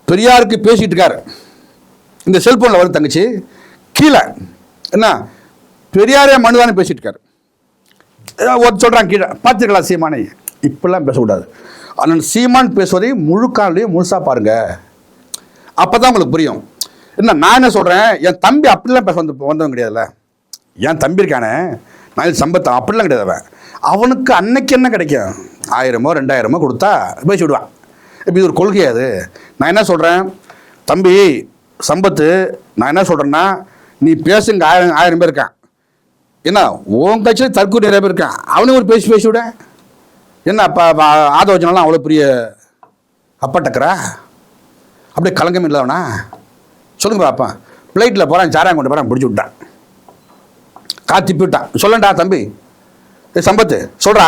பெரியாருக்கு பேசிட்டு இருக்காரு, இந்த செல்போனில் வரும் தங்கச்சி கீழே என்ன பெரியாரே மனுதானே பேசிட்டு இருக்காரு. சொல்கிறான் கீழே பார்த்துக்கலாம் சீமானை. இப்படிலாம் பேசக்கூடாது. ஆனால் சீமான் பேசுவதை முழு காலையும் முழுசாக பாருங்க, அப்போ தான் உங்களுக்கு புரியும். என்ன நான் என்ன சொல்கிறேன், என் தம்பி அப்படிலாம் பேச வந்தவன் கிடையாதுல்ல. என் தம்பி இருக்கானே நான் சம்பத்தம் அப்படிலாம் கிடையாது. அவனுக்கு அன்னைக்கு என்ன கிடைக்கும், 1000 2000 கொடுத்தா பேசி விடுவான். இப்போ இது ஒரு கொள்கையாது. நான் என்ன சொல்கிறேன், தம்பி சம்பத்து, நான் என்ன சொல்கிறேன்னா நீ பேசுங்க. 1000 பேர் இருக்கான். என்ன உன் கட்சியில் தற்கூரி நிறைய பேர் இருக்கான், அவனும் ஒரு பேசி விட. என்ன அப்போ ஆதோஜனெலாம் அவ்வளோ பெரிய அப்பா டக்கரா, அப்படியே கலங்கம் இல்லாதவனா சொல்லுங்க பாப்பா. பிளைட்டில் போகிறான், சாராயம் கொண்டு போகிறான், பிடிச்சி விட்டான், காத்தி போயிட்டான். சொல்லண்டா தம்பி சம்பத்து சொல்கிறா,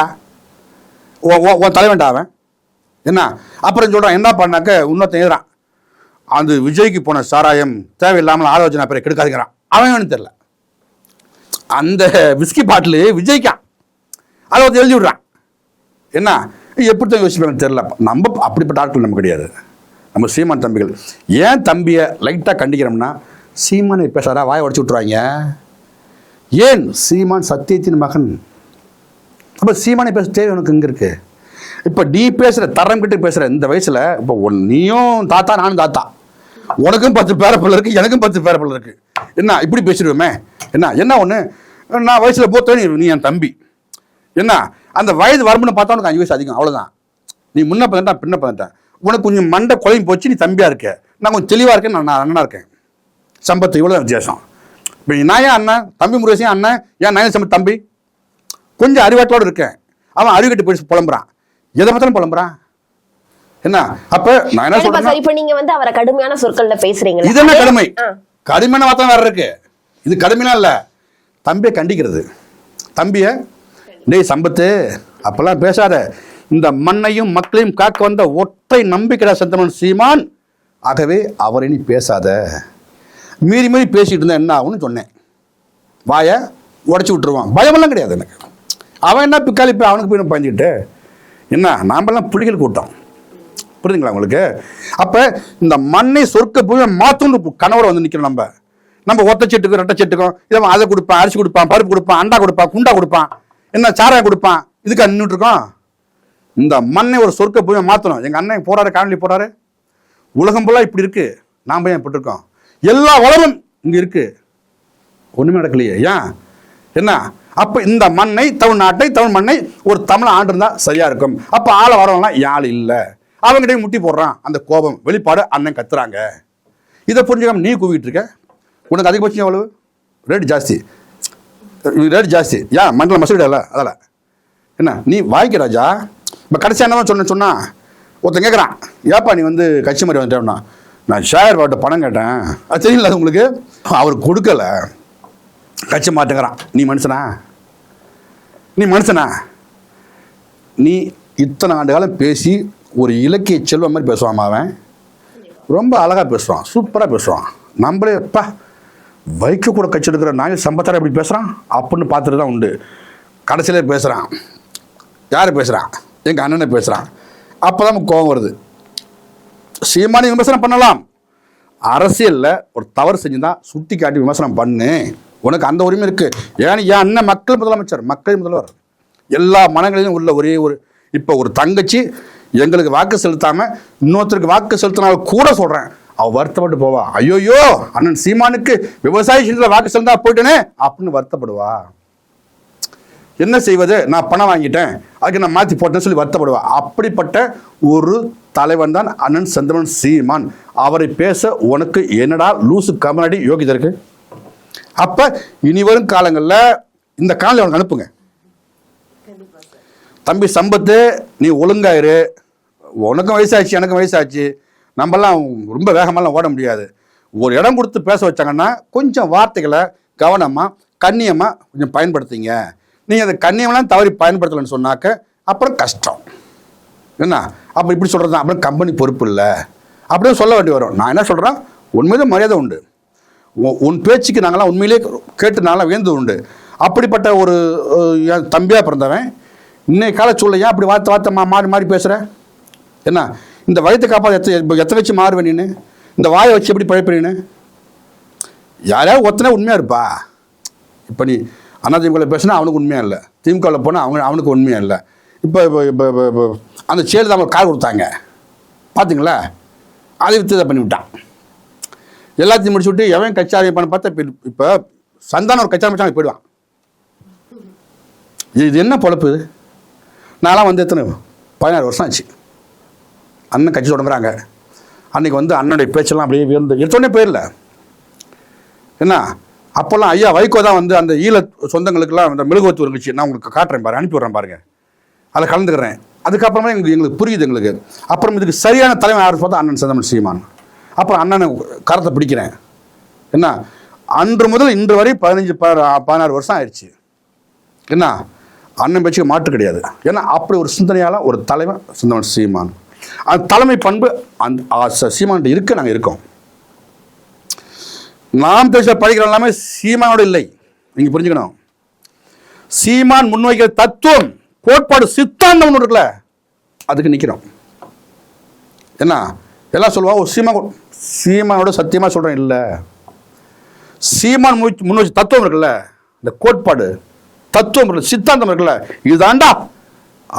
உன் தலைவன்டா அவன். என்ன அப்புறம் சொல்கிறான் என்ன பண்ணாக்க இன்னொருத்தன் எழுதுறான், அந்த விஜய்க்கு போன சாராயம் தேவையில்லாமல் ஆலோசனை பேரை கெடுக்காதுங்கிறான். அவன் வேணும் தெரில, அந்த விஸ்கி பாட்டில் விஜய்க்கான், அதை வந்து எழுதி விடுறான். என்ன எப்படி தான் யோசிப்பாங்க தெரில. நம்ம அப்படிப்பட்ட ஆட்கள் நம்ம கிடையாது. நம்ம சீமான் தம்பிகள். ஏன் தம்பியை லைட்டாக கண்டிக்கிறோம்னா, சீமானை பேசாரா வாயை உடச்சி விட்ருவாங்க. ஏன்? சீமான் சத்தியத்தின் மகன். அப்போ சீமானை பேச தேவை உனக்கு இங்கே இருக்கு. இப்போ நீ பேசுகிற தரம் கிட்ட பேசுகிற இந்த வயசில், இப்போ நீயும் தாத்தா நானும் தாத்தா, உனக்கும் 10 பேரப்பிள்ளை இருக்குது, எனக்கும் 10 பேரப்பிள்ளை இருக்குது. என்ன இப்படி பேசிடுவோமே? என்ன ஒன்று, நான் வயசில் போத்தேன், நீ என் தம்பி. என்ன அந்த வயது வரம்புன்னு பார்த்தா உனக்கு 5 வயசு அதிகம், அவ்வளோதான். நீ முன்ன பண்ணிட்டேன் பின்ன பண்ணிட்டேன். உனக்கு கொஞ்சம் மண்டை குழம்பு போச்சு, நீ தம்பியாக இருக்க. நான் கொஞ்சம் தெளிவாக இருக்கேன், நான் அண்ணனாக இருக்கேன். சம்பத்து இவ்வளோ வித்தியாசம். இப்போ நான் ஏன் அண்ணன் தம்பி முருகேசன் அண்ணன், ஏன் நான் சம்பத் தம்பி? கொஞ்சம் அறிவாட்டோடு இருக்கேன். அவன் அறிவுக்கட்டு போய் புலம்புறான், எதை பார்த்தாலும் புலம்புறான். என்ன அப்ப நான் என்ன சொல்றேன், இப்ப நீங்க வந்து அவரை கடுமையான சொற்கள்ல பேசுறீங்க. இது என்ன கடுமை? கடுமையான வார்த்தை வேற இருக்கு. இது கடுமையா இல்ல, தம்பியை கண்டிக்கிறது. தம்பிய டேய் சம்பத்து அப்பெல்லாம் பேசாத, இந்த மண்ணையும் மக்களையும் காக்க வந்த ஒற்றை நம்பிக்கை செந்தமன் சீமான், ஆகவே அவரை நீ பேசாத. மீறி மீறி பேசிட்டு இருந்தா என்ன ஆகும்னு சொன்னேன். வாயை உடச்சி விட்டுருவான். பயமெல்லாம் கிடையாது எனக்கு. அவன் என்ன பிக்காளி போய் அவனுக்கு போய் பயந்துக்கிட்டு என்ன, நாமெல்லாம் புலிகள் கூட்டம். புரியுதுங்களா உங்களுக்கு? அப்போ இந்த மண்ணை சொர்க்க போய் மாற்றும் கணவரை வந்து நிற்கிறோம். நம்ம ஒத்த செட்டுக்கும் ரெட்டை செட்டுக்கும் இதை அதை கொடுப்பான், அரிசி கொடுப்பான், பருப்பு கொடுப்பான், அண்டா கொடுப்பான், குண்டா கொடுப்பான், என்ன சாராயம் கொடுப்பான், இதுக்கு நின்றுட்டு இருக்கோம். இந்த மண்ணை ஒரு சொர்க்க போய் மாற்றணும். எங்கள் அண்ணன் போறாரு, காணொலி போறாரு. உலகம் ஃபுல்லாக இப்படி இருக்கு, நாம் ஏன் இப்படி இருக்கோம்? எல்லா வளமும் இங்கே இருக்கு, ஒன்றுமே நடக்கலையே. ஏன்? என்ன அப்போ இந்த மண்ணை, தமிழ்நாட்டை, தமிழ் மண்ணை ஒரு தமிழ் ஆண்டு இருந்தால் சரியா இருக்கும். அப்போ ஆளை வரவங்களாம் யாழ் இல்லை, அவங்ககிட்ட முட்டி போடுறான். அந்த கோபம் வெளிப்பாடு அண்ணன் கத்துறாங்க. இதை புரிஞ்சுக்காம நீ கூவிட்டு இருக்க. உனக்கு அதிகபட்சம் எவ்வளவு? ரேட் ஜாஸ்தி, ரேட் ஜாஸ்தி. ஏன்? மண்டல மசூடா இல்லை அதில். என்ன நீ வாய்க்க ராஜா. இப்போ கடைசி என்ன சொன்னா ஒருத்தன் கேட்குறான், ஏப்பா நீ வந்து கட்சி மாதிரி வந்துட்டேன்னா, நான் ஷேர் பாட்ட பணம் கேட்டேன், அது தெரியல அது உங்களுக்கு. அவர் கொடுக்கல, கட்சி மாட்டுங்கிறான். நீ மனுஷனா? நீ மனுஷனா? நீ இத்தனை ஆண்டு காலம் பேசி ஒரு இலக்கிய செல்வம் மாதிரி பேசுவான். அவன் ரொம்ப அழகாக பேசுவான், சூப்பராக பேசுவான். நம்மளே எப்பா வைக்க கூட கட்சி எடுக்கிற நாங்கள் சம்பத்தார எப்படி பேசுகிறான் அப்படின்னு பார்த்துட்டு தான் உண்டு. கடைசியில் பேசுகிறான். யார் பேசுகிறான்? எங்கள் அண்ணனை பேசுகிறான். அப்போ தான் நமக்கு கோபம் வருது. சீமானி விமர்சனம் பண்ணலாம், அரசியலில் ஒரு தவறு செஞ்சுதான் சுட்டி காட்டி விமர்சனம் பண்ணு, உனக்கு அந்த உரிமை இருக்குது. ஏன்னா என் அண்ணன் மக்கள் முதலமைச்சர், மக்கள் முதல்வர், எல்லா மனங்களிலும் உள்ள ஒரே ஒரு. இப்போ ஒரு தங்கச்சி எங்களுக்கு வாக்கு செலுத்தாமல் இன்னொருத்தருக்கு வாக்கு செலுத்தினாலும் கூட சொல்கிறேன், அவள் வருத்தப்பட்டு போவா. ஐயோயோ அண்ணன் சீமானுக்கு விவசாய சின்னத்தில் வாக்கு செலுத்தா போயிட்டேனே அப்படின்னு வருத்தப்படுவா. என்ன செய்வது, நான் பணம் வாங்கிட்டேன் அதுக்கு நான் மாற்றி போட்டேன்னு சொல்லி வருத்தப்படுவா. அப்படிப்பட்ட ஒரு தலைவன் தான் அண்ணன் செந்தமன் சீமான். அவரை பேச உனக்கு என்னடா லூசு கமலடி யோகிதா இருக்கு? அப்போ இனி வரும் காலங்களில் இந்த காலையில் அவனுக்கு அனுப்புங்க. தம்பி சம்பத்து நீ ஒழுங்காயிரு, உனக்கும் வயசாச்சு எனக்கும் வயசாச்சு, நம்மலாம் ரொம்ப வேகமாலாம் ஓட முடியாது. ஒரு இடம் கொடுத்து பேச வச்சாங்கன்னா கொஞ்சம் வார்த்தைகளை கவனமாக கண்ணியமாக கொஞ்சம் பயன்படுத்திங்க. நீங்கள் அதை கண்ணியமெல்லாம் தவறி பயன்படுத்தலைன்னு சொன்னாக்க அப்புறம் கஷ்டம். என்ன அப்போ இப்படி சொல்கிறது தான், அப்புறம் கம்பெனி பொறுப்பு இல்லை அப்படின்னு சொல்ல வேண்டி வரும். நான் என்ன சொல்கிறேன், உண்மையிலே மரியாதை உண்டு. உன் பேச்சுக்கு நாங்களாம் உண்மையிலே கேட்டு நாங்களாம் வியந்து உண்டு. அப்படிப்பட்ட ஒரு என் தம்பியாக பிறந்தவன் இன்னைக்கு கால சூழ்நிலை அப்படி வார்த்தை மாறி மாறி பேசுகிற. என்ன இந்த வயத்தை காப்பாற்ற எத்தனை வச்சு மாறுவேன் நீனு? இந்த வாயை வச்சு எப்படி பழைப்பேன்னு? யாரையாவது ஒத்தனை உண்மையாக இருப்பா. இப்போ நீ அதிமுகவில் பேசுனா அவனுக்கு உண்மையாக இல்லை, திமுகவில் போனால் அவனுக்கு உண்மையாக இல்லை. இப்போ அந்த செயல் தான் கார் கொடுத்தாங்க பார்த்தீங்களா, அதை வித்து இதை பண்ணிவிட்டான். எல்லாத்தையும் முடிச்சு விட்டு எவன் கட்சி ஆரம்பிப்பான்னு பார்த்தா இப்போ சந்தானம் ஒரு கட்சி ஆரம்பிச்சாங்க போயிடுவான். இது என்ன பொழப்பு? இது நான்லாம் வந்து எத்தனை 16 வருஷம் ஆச்சு அண்ணன் கட்சி தொடங்குறாங்க. அன்றைக்கி வந்து அண்ணனுடைய பேச்செல்லாம் அப்படியே வியந்து எடுத்தோடனே போயிடல. என்ன அப்போல்லாம் ஐயா வைகோ தான் வந்து அந்த ஈழ சொந்தங்களுக்கெல்லாம் அந்த மெழுகுவத்து இருந்துச்சு, நான் உங்களுக்கு காட்டுறேன் பாரு, அனுப்பி விட்றேன் பாருங்கள், அதில் கலந்துக்கிறேன். அதுக்கப்புறமா எங்களுக்கு புரியுது எங்களுக்கு. அப்புறம் இதுக்கு சரியான தலைமை யார் பார்த்தா அண்ணன் செந்தமன் சீமான். அப்புறம் அண்ணனை கரத்தை பிடிக்கிறேன். என்ன அன்று முதல் இன்று வரை 15-16 வருஷம் ஆயிடுச்சு. என்ன அண்ணன் பேச்சுக்கு மாற்று கிடையாது. ஏன்னா அப்படி ஒரு சிந்தனையால் ஒரு தலைவன் செந்தமன் சீமான். அந்த தலைமை பண்பு அந்த சீமான் இருக்க நாங்கள் இருக்கோம். நாம் பேச படிக்கிற எல்லாமே சீமானோட இல்லை, நீங்க புரிஞ்சுக்கணும். சீமான் முன்வைக்கிற தத்துவம் கோட்பாடு சித்தாந்தம் ஒன்று இருக்குல்ல, அதுக்கு நிற்கிறோம். என்ன எல்லாம் சொல்லுவா ஒரு சீமானோட சத்தியமாக சொல்கிறேன் இல்லை. சீமான் முன் வச்சு தத்துவம் இருக்குல்ல, இந்த கோட்பாடு தத்துவம் இருக்குல்ல, சித்தாந்தம் இருக்குல்ல, இதுதாண்டா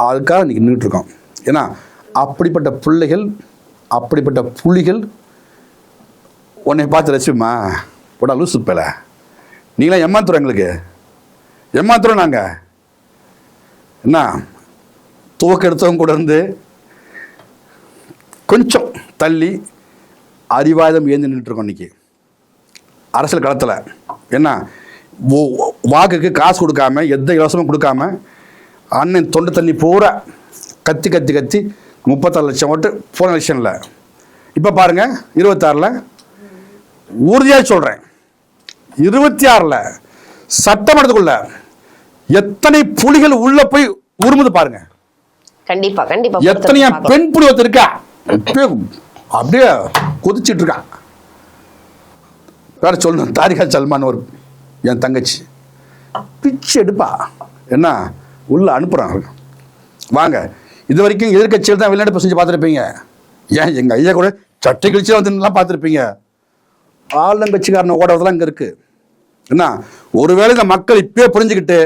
அதுக்காக இன்னைக்கு நின்றுட்டு இருக்கோம். ஏன்னா அப்படிப்பட்ட பிள்ளைகள், அப்படிப்பட்ட புலிகள் உன்னை பார்த்து ரசிமா போடா லூசு பேல, நீங்களாம் ஏமாத்துறோம், எங்களுக்கு ஏமாத்துறோம் நாங்கள். என்ன துவக்க எடுத்தவங்க கூட இருந்து கொஞ்சம் தள்ளி அறிவாயுதம் ஏந்தி நின்றுருக்கோம் இன்னைக்கு அரசியல் களத்தில். என்ன வாக்குக்கு காசு கொடுக்காம, எந்த இலவசமும் கொடுக்காம, அண்ணன் தொண்டை தண்ணி பூரா கத்தி கத்தி கத்தி 36 லட்சம் ஓட்டு போன எலெக்ஷனில். இப்போ பாருங்கள் 26ல் உறுதியாக சொல்கிறேன், 26ல் சட்டமன்றத்துக்குள்ள எத்தனை புலிகள் உள்ள போய் உருமுது பாருங்க. கண்டிப்பா கண்டிப்பா. எத்தனையா பெண் புலி ஒருத்தர் இருக்கா, அப்படியே கொதிச்சிட்டு இருக்கா. வேற சொல்லணும், தாரிகா சல்மான் ஒரு என் தங்கச்சி பிச்சு எடுப்பா. என்ன உள்ள அனுப்புறாங்க வாங்க. இது வரைக்கும் எதிர்கட்சியில் தான் வெளிநாடு செஞ்சு பார்த்துருப்பீங்க. ஏன் எங்கள் ஐயா கூட சட்டை கழிச்சு வந்துலாம் பார்த்துருப்பீங்க. ஆளுங்கட்சிக்காரன ஓடுறதுலாம் இங்கே இருக்கு. என்ன ஒருவேளை இந்த மக்கள் இப்பயே புரிஞ்சுக்கிட்டு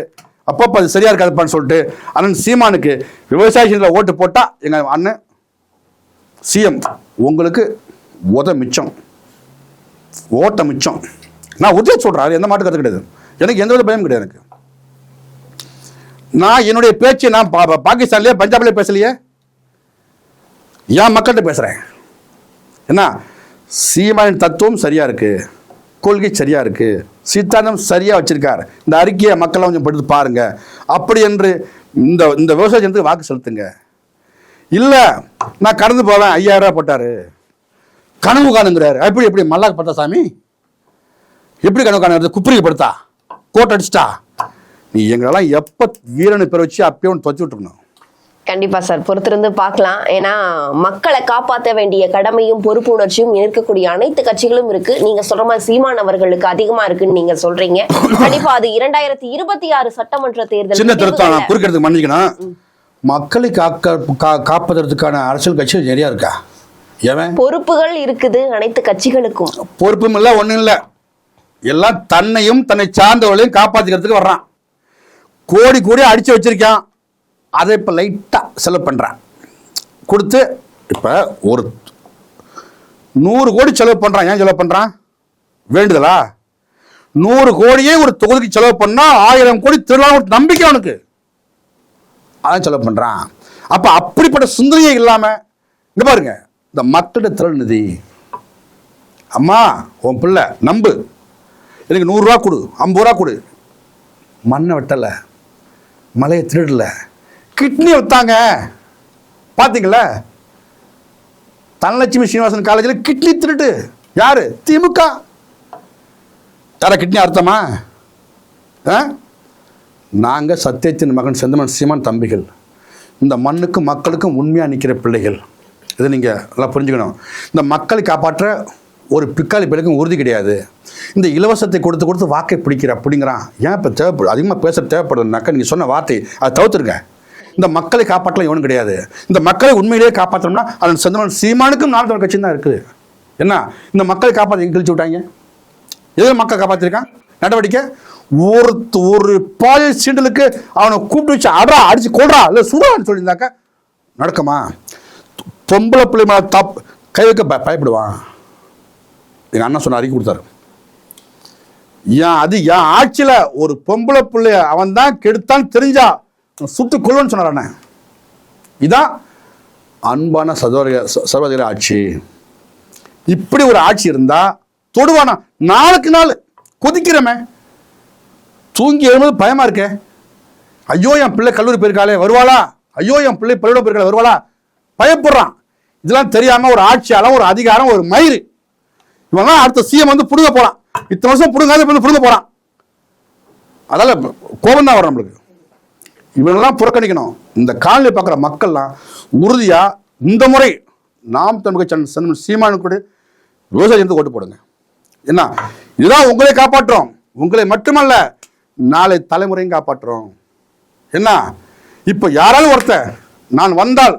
அப்பப்போ அது சரியா இருக்காதுப்பான்னு சொல்லிட்டு அண்ணன் சீமானுக்கு விவசாயிகளில் ஓட்டு போட்டா எங்க அண்ணன் சிஎம் உங்களுக்கு மிச்சம், ஓட்ட மிச்சம். நான் உதவி சொல்றேன், எந்த மாட்டு கற்று கிடையாது, எனக்கு எந்த வித பயம் கிடையாது. எனக்கு நான் என்னுடைய பேச்சு நான் பாகிஸ்தான்லயே பஞ்சாப்லயே பேசலையே, என் மக்கள்கிட்ட பேசுறேன். என்ன சீமானின் தத்துவம் சரியா இருக்கு, கொள்கை சரியா இருக்கு, சித்தாந்தம் சரியா வச்சிருக்காரு, இந்த அறிக்கையை மக்களை கொஞ்சம் படித்து பாருங்க. அப்படி என்று இந்த விவசாய ஜனத்துக்கு வாக்கு செலுத்துங்க. இல்ல நான் கடந்து போவேன், 5000 ரூபாய் போட்டாரு, கனவு காணுங்கிறாரு. எப்படி மல்லாக்கு படுத்தா சாமி, எப்படி கனவு காணுறது, குப்பரிக்கு படுத்தா, கோட்டை அடிச்சிட்டா, நீ எங்களெல்லாம் எப்ப வீரனை பேர் வச்சு அப்பயே ஒன்று தொச்சு விட்டுருக்கணும். கண்டிப்பா சார், பொறுத்திருந்து பார்க்கலாம். ஏன்னா மக்களை காப்பாற்ற வேண்டிய கடமையும் பொறுப்புணர்ச்சியும் இருக்கக்கூடிய அனைத்து கட்சிகளும் இருக்கு. நீங்க சொல்ற மாதிரி சீமான் அவர்களுக்கு அதிகமா இருக்குன்னு நீங்க சொல்றீங்க. கண்டிப்பா அது 2026 சட்டமன்ற தேர்தல். சின்ன திருத்தம் குறுக்கிறதுக்கு மன்னிக்கணும். மக்களை காப்பதற்கான அரசியல் கட்சி நிறைய இருக்கா? ஏன் பொறுப்புகள் இருக்குது அனைத்து கட்சிகளுக்கும். பொறுப்பும் இல்லை, ஒன்றும் இல்லை, எல்லாம் தன்னையும் தன்னை சார்ந்தவர்களையும் காப்பாற்றிக்கிறதுக்கு வர்றான். கோடி கோடி அடிச்சு வச்சிருக்கான், அதை இப்போ லைட்டாக செலவு பண்ணுறான் கொடுத்து. இப்போ ஒரு 100 கோடி செலவு பண்ணுறான். ஏன் செலவு பண்ணுறான்? வேண்டுதலா? 100 கோடியே ஒரு தொகுதிக்கு செலவு பண்ணால் 1000 கோடி திருடலாம் நம்பிக்கை அவனுக்கு, அதான் செலவு பண்ணுறான். அப்போ அப்படிப்பட்ட சிந்தனையே இல்லாமல் இங்கே பாருங்க, இந்த மக்களிட திரள் நிதி, அம்மா உன் பிள்ளை நம்பு, எனக்கு 100 ரூபா கொடு, 50 ரூபா கொடு, மண்ணை வெட்டலை, மலையை திருடல, கிட்னி வித்தாங்க பார்த்தீங்களா? தனலட்சுமி ஸ்ரீனிவாசன் காலேஜில் கிட்னி திருட்டு யாரு? திமுக. யார கிட்னி அர்த்தமா? நாங்கள் சத்தியத்தின் மகன் செந்தமன் சீமான் தம்பிகள், இந்த மண்ணுக்கும் மக்களுக்கும் உண்மையாக நிற்கிற பிள்ளைகள். இதை நீங்கள் எல்லாம் புரிஞ்சுக்கணும். இந்த மக்களை காப்பாற்ற ஒரு பிக்காளி பிள்ளைக்கும் உறுதி கிடையாது. இந்த இலவசத்தை கொடுத்து கொடுத்து வாக்கை அப்படிங்கிறான். ஏன் இப்போ தேவைப்படும், அதிகமாக பேச தேவைப்படுதுனாக்கா நீங்கள் சொன்ன வார்த்தை அதை தவிர்த்துருங்க. இந்த மக்களை காப்பாற்றலாம் எவனும் கிடையாது. இந்த மக்களை உண்மையிலேயே காப்பாற்றணும்னா அதன் சொந்தமான சீமானுக்கும் நாம் தமிழர் கட்சி தான் இருக்குது. என்ன இந்த மக்களை காப்பாற்ற கிழிச்சு விட்டாங்க? எது மக்கள் காப்பாற்றிருக்கான் நடவடிக்கை? ஒரு பாலியல் சீண்டலுக்கு அவனை கூப்பிட்டு வச்சு அடிச்சு கொள்றா இல்லை சுடுறான்னு சொல்லியிருந்தாக்கா நடக்குமா? பொம்பளை பிள்ளை மேலே கை வைக்க பயப்படுவான். எங்கள் அண்ணன் சொன்ன அறிக்கை கொடுத்தாரு, என் ஆட்சியில் ஒரு பொம்பளை பிள்ளைய அவன் தான் கெடுத்தான் தெரிஞ்சா சுட்டு கொள்வன்னு சொன்னார் அண்ணன். இதான் அன்பான சர்வாதிகார ஆட்சி. இப்படி ஒரு ஆட்சி இருந்தா தொடுவானா? நாளுக்கு நாள் கொதிக்கிறமே, தூங்கி எழும்போது பயமா இருக்க. ஐயோ என் பிள்ளை கல்லூரி போயிருக்காளே வருவாளா, ஐயோ என் பிள்ளை பள்ளியிடம் போயிருக்காளே வருவாளா, பயப்படுறான். இதெல்லாம் தெரியாம ஒரு ஆட்சியாளர், ஒரு அதிகாரம், ஒரு மயிறு, இவன் அடுத்த சிஎம் வந்து புடுங்க போறான். இத்தனை வருஷம் புடுங்க போறான். அதால கோபம் தான் வரும் நம்மளுக்கு. இவனெல்லாம் புறக்கணிக்கணும். இந்த காலனியை பார்க்குற மக்கள்லாம் உறுதியா இந்த முறை நாம் தமிழக சீமானு கூட விவசாயத்தை ஓட்டு போடுங்க. என்ன இதுதான் உங்களை காப்பாற்றுறோம், உங்களை மட்டுமல்ல நாளை தலைமுறையும் காப்பாற்றுறோம். என்ன இப்போ யாராலும் ஒருத்தன் நான் வந்தால்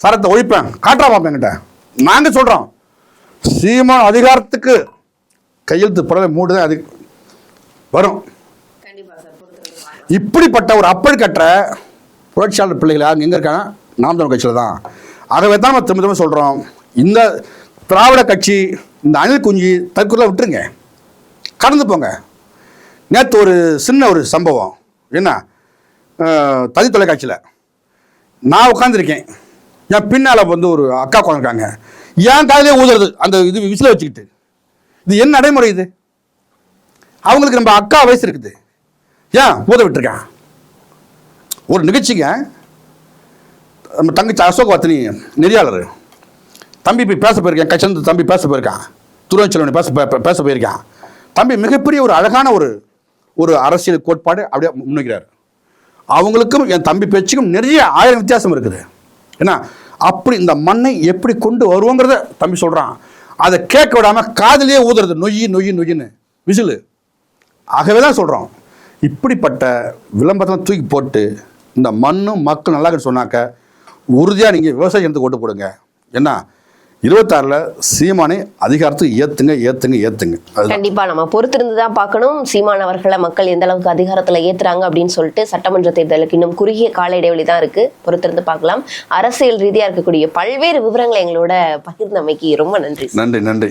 சரத்தை ஒழிப்பேன் காட்டுறா பார்ப்பேன் என்கிட்ட நாங்க சொல்றோம், சீமான் அதிகாரத்துக்கு கையெழுத்து போட மூடுதான் அது வரும். இப்படிப்பட்ட ஒரு அப்பல் கட்டுற புரட்சியாளர் பிள்ளைகள் யாரும் எங்க இருக்காங்க? நாம் தமிழர் கட்சியில தான். ஆகவே தான் நம்ம திரும்ப திரும்ப சொல்றோம், இந்த திராவிட கட்சி, இந்த அணில் குஞ்சு தற்கொலை விட்டுருங்க, கடந்து போங்க. நேற்று ஒரு சின்ன ஒரு சம்பவம், என்ன, தனி தொலைக்காட்சியில் நான் உட்காந்துருக்கேன், என் பின்னால் வந்து ஒரு அக்கா உட்காந்துருக்காங்க, என் காலையிலே ஊதுறது அந்த இது விசில வச்சுக்கிட்டு. இது என்ன நடைமுறை இது? அவங்களுக்கு நம்ம அக்கா வயசு இருக்குது, ஏன் ஊத விட்டுருக்கேன்? ஒரு நிகழ்ச்சிங்க, நம்ம தங்கச்சி அசோகவர்த்தினி நெறியாளர் தம்பி போய் பேச போயிருக்கேன், கட்சி தம்பி பேச போயிருக்கான், துருவச்செல்வன் பேச போயிருக்கான். தம்பி மிகப்பெரிய ஒரு அழகான ஒரு அரசியல் கோட்பாடு அப்படியே முன்வைக்கிறார். அவங்களுக்கும் என் தம்பி பேச்சுக்கும் நிறைய 1000 வித்தியாசம் இருக்குது. ஏன்னா அப்படி இந்த மண்ணை எப்படி கொண்டு வருவோங்கிறத தம்பி சொல்கிறான். அதை கேட்க விடாமல் காதிலேயே ஊதுறது, நொய்யி நொய்யி நொய்யின்னு விசிலு. ஆகவே தான் சொல்கிறோம், இப்படிப்பட்ட விளம்பரத்தை தூக்கி போட்டு இந்த மண்ணும் மக்கள் நல்லா சொன்னாக்க உறுதியாக நீங்கள் விவசாயத்துக்கு ஓட்டு போடுங்க. ஏன்னா 26ல் சீமானை அதிகாரத்துக்கு ஏத்துங்க. கண்டிப்பா நம்ம பொறுத்திருந்து தான் பார்க்கணும், சீமான் அவர்களை மக்கள் எந்த அளவுக்கு அதிகாரத்துல ஏத்துறாங்க அப்படின்னு சொல்லிட்டு. சட்டமன்ற தேர்தலுக்கு இன்னும் குறுகிய கால இடைவெளி தான் இருக்கு, பொறுத்திருந்து பார்க்கலாம். அரசியல் ரீதியா இருக்கக்கூடிய பல்வேறு விவரங்களை எங்களோட பகிர்ந்தமைக்கு ரொம்ப நன்றி. நன்றி.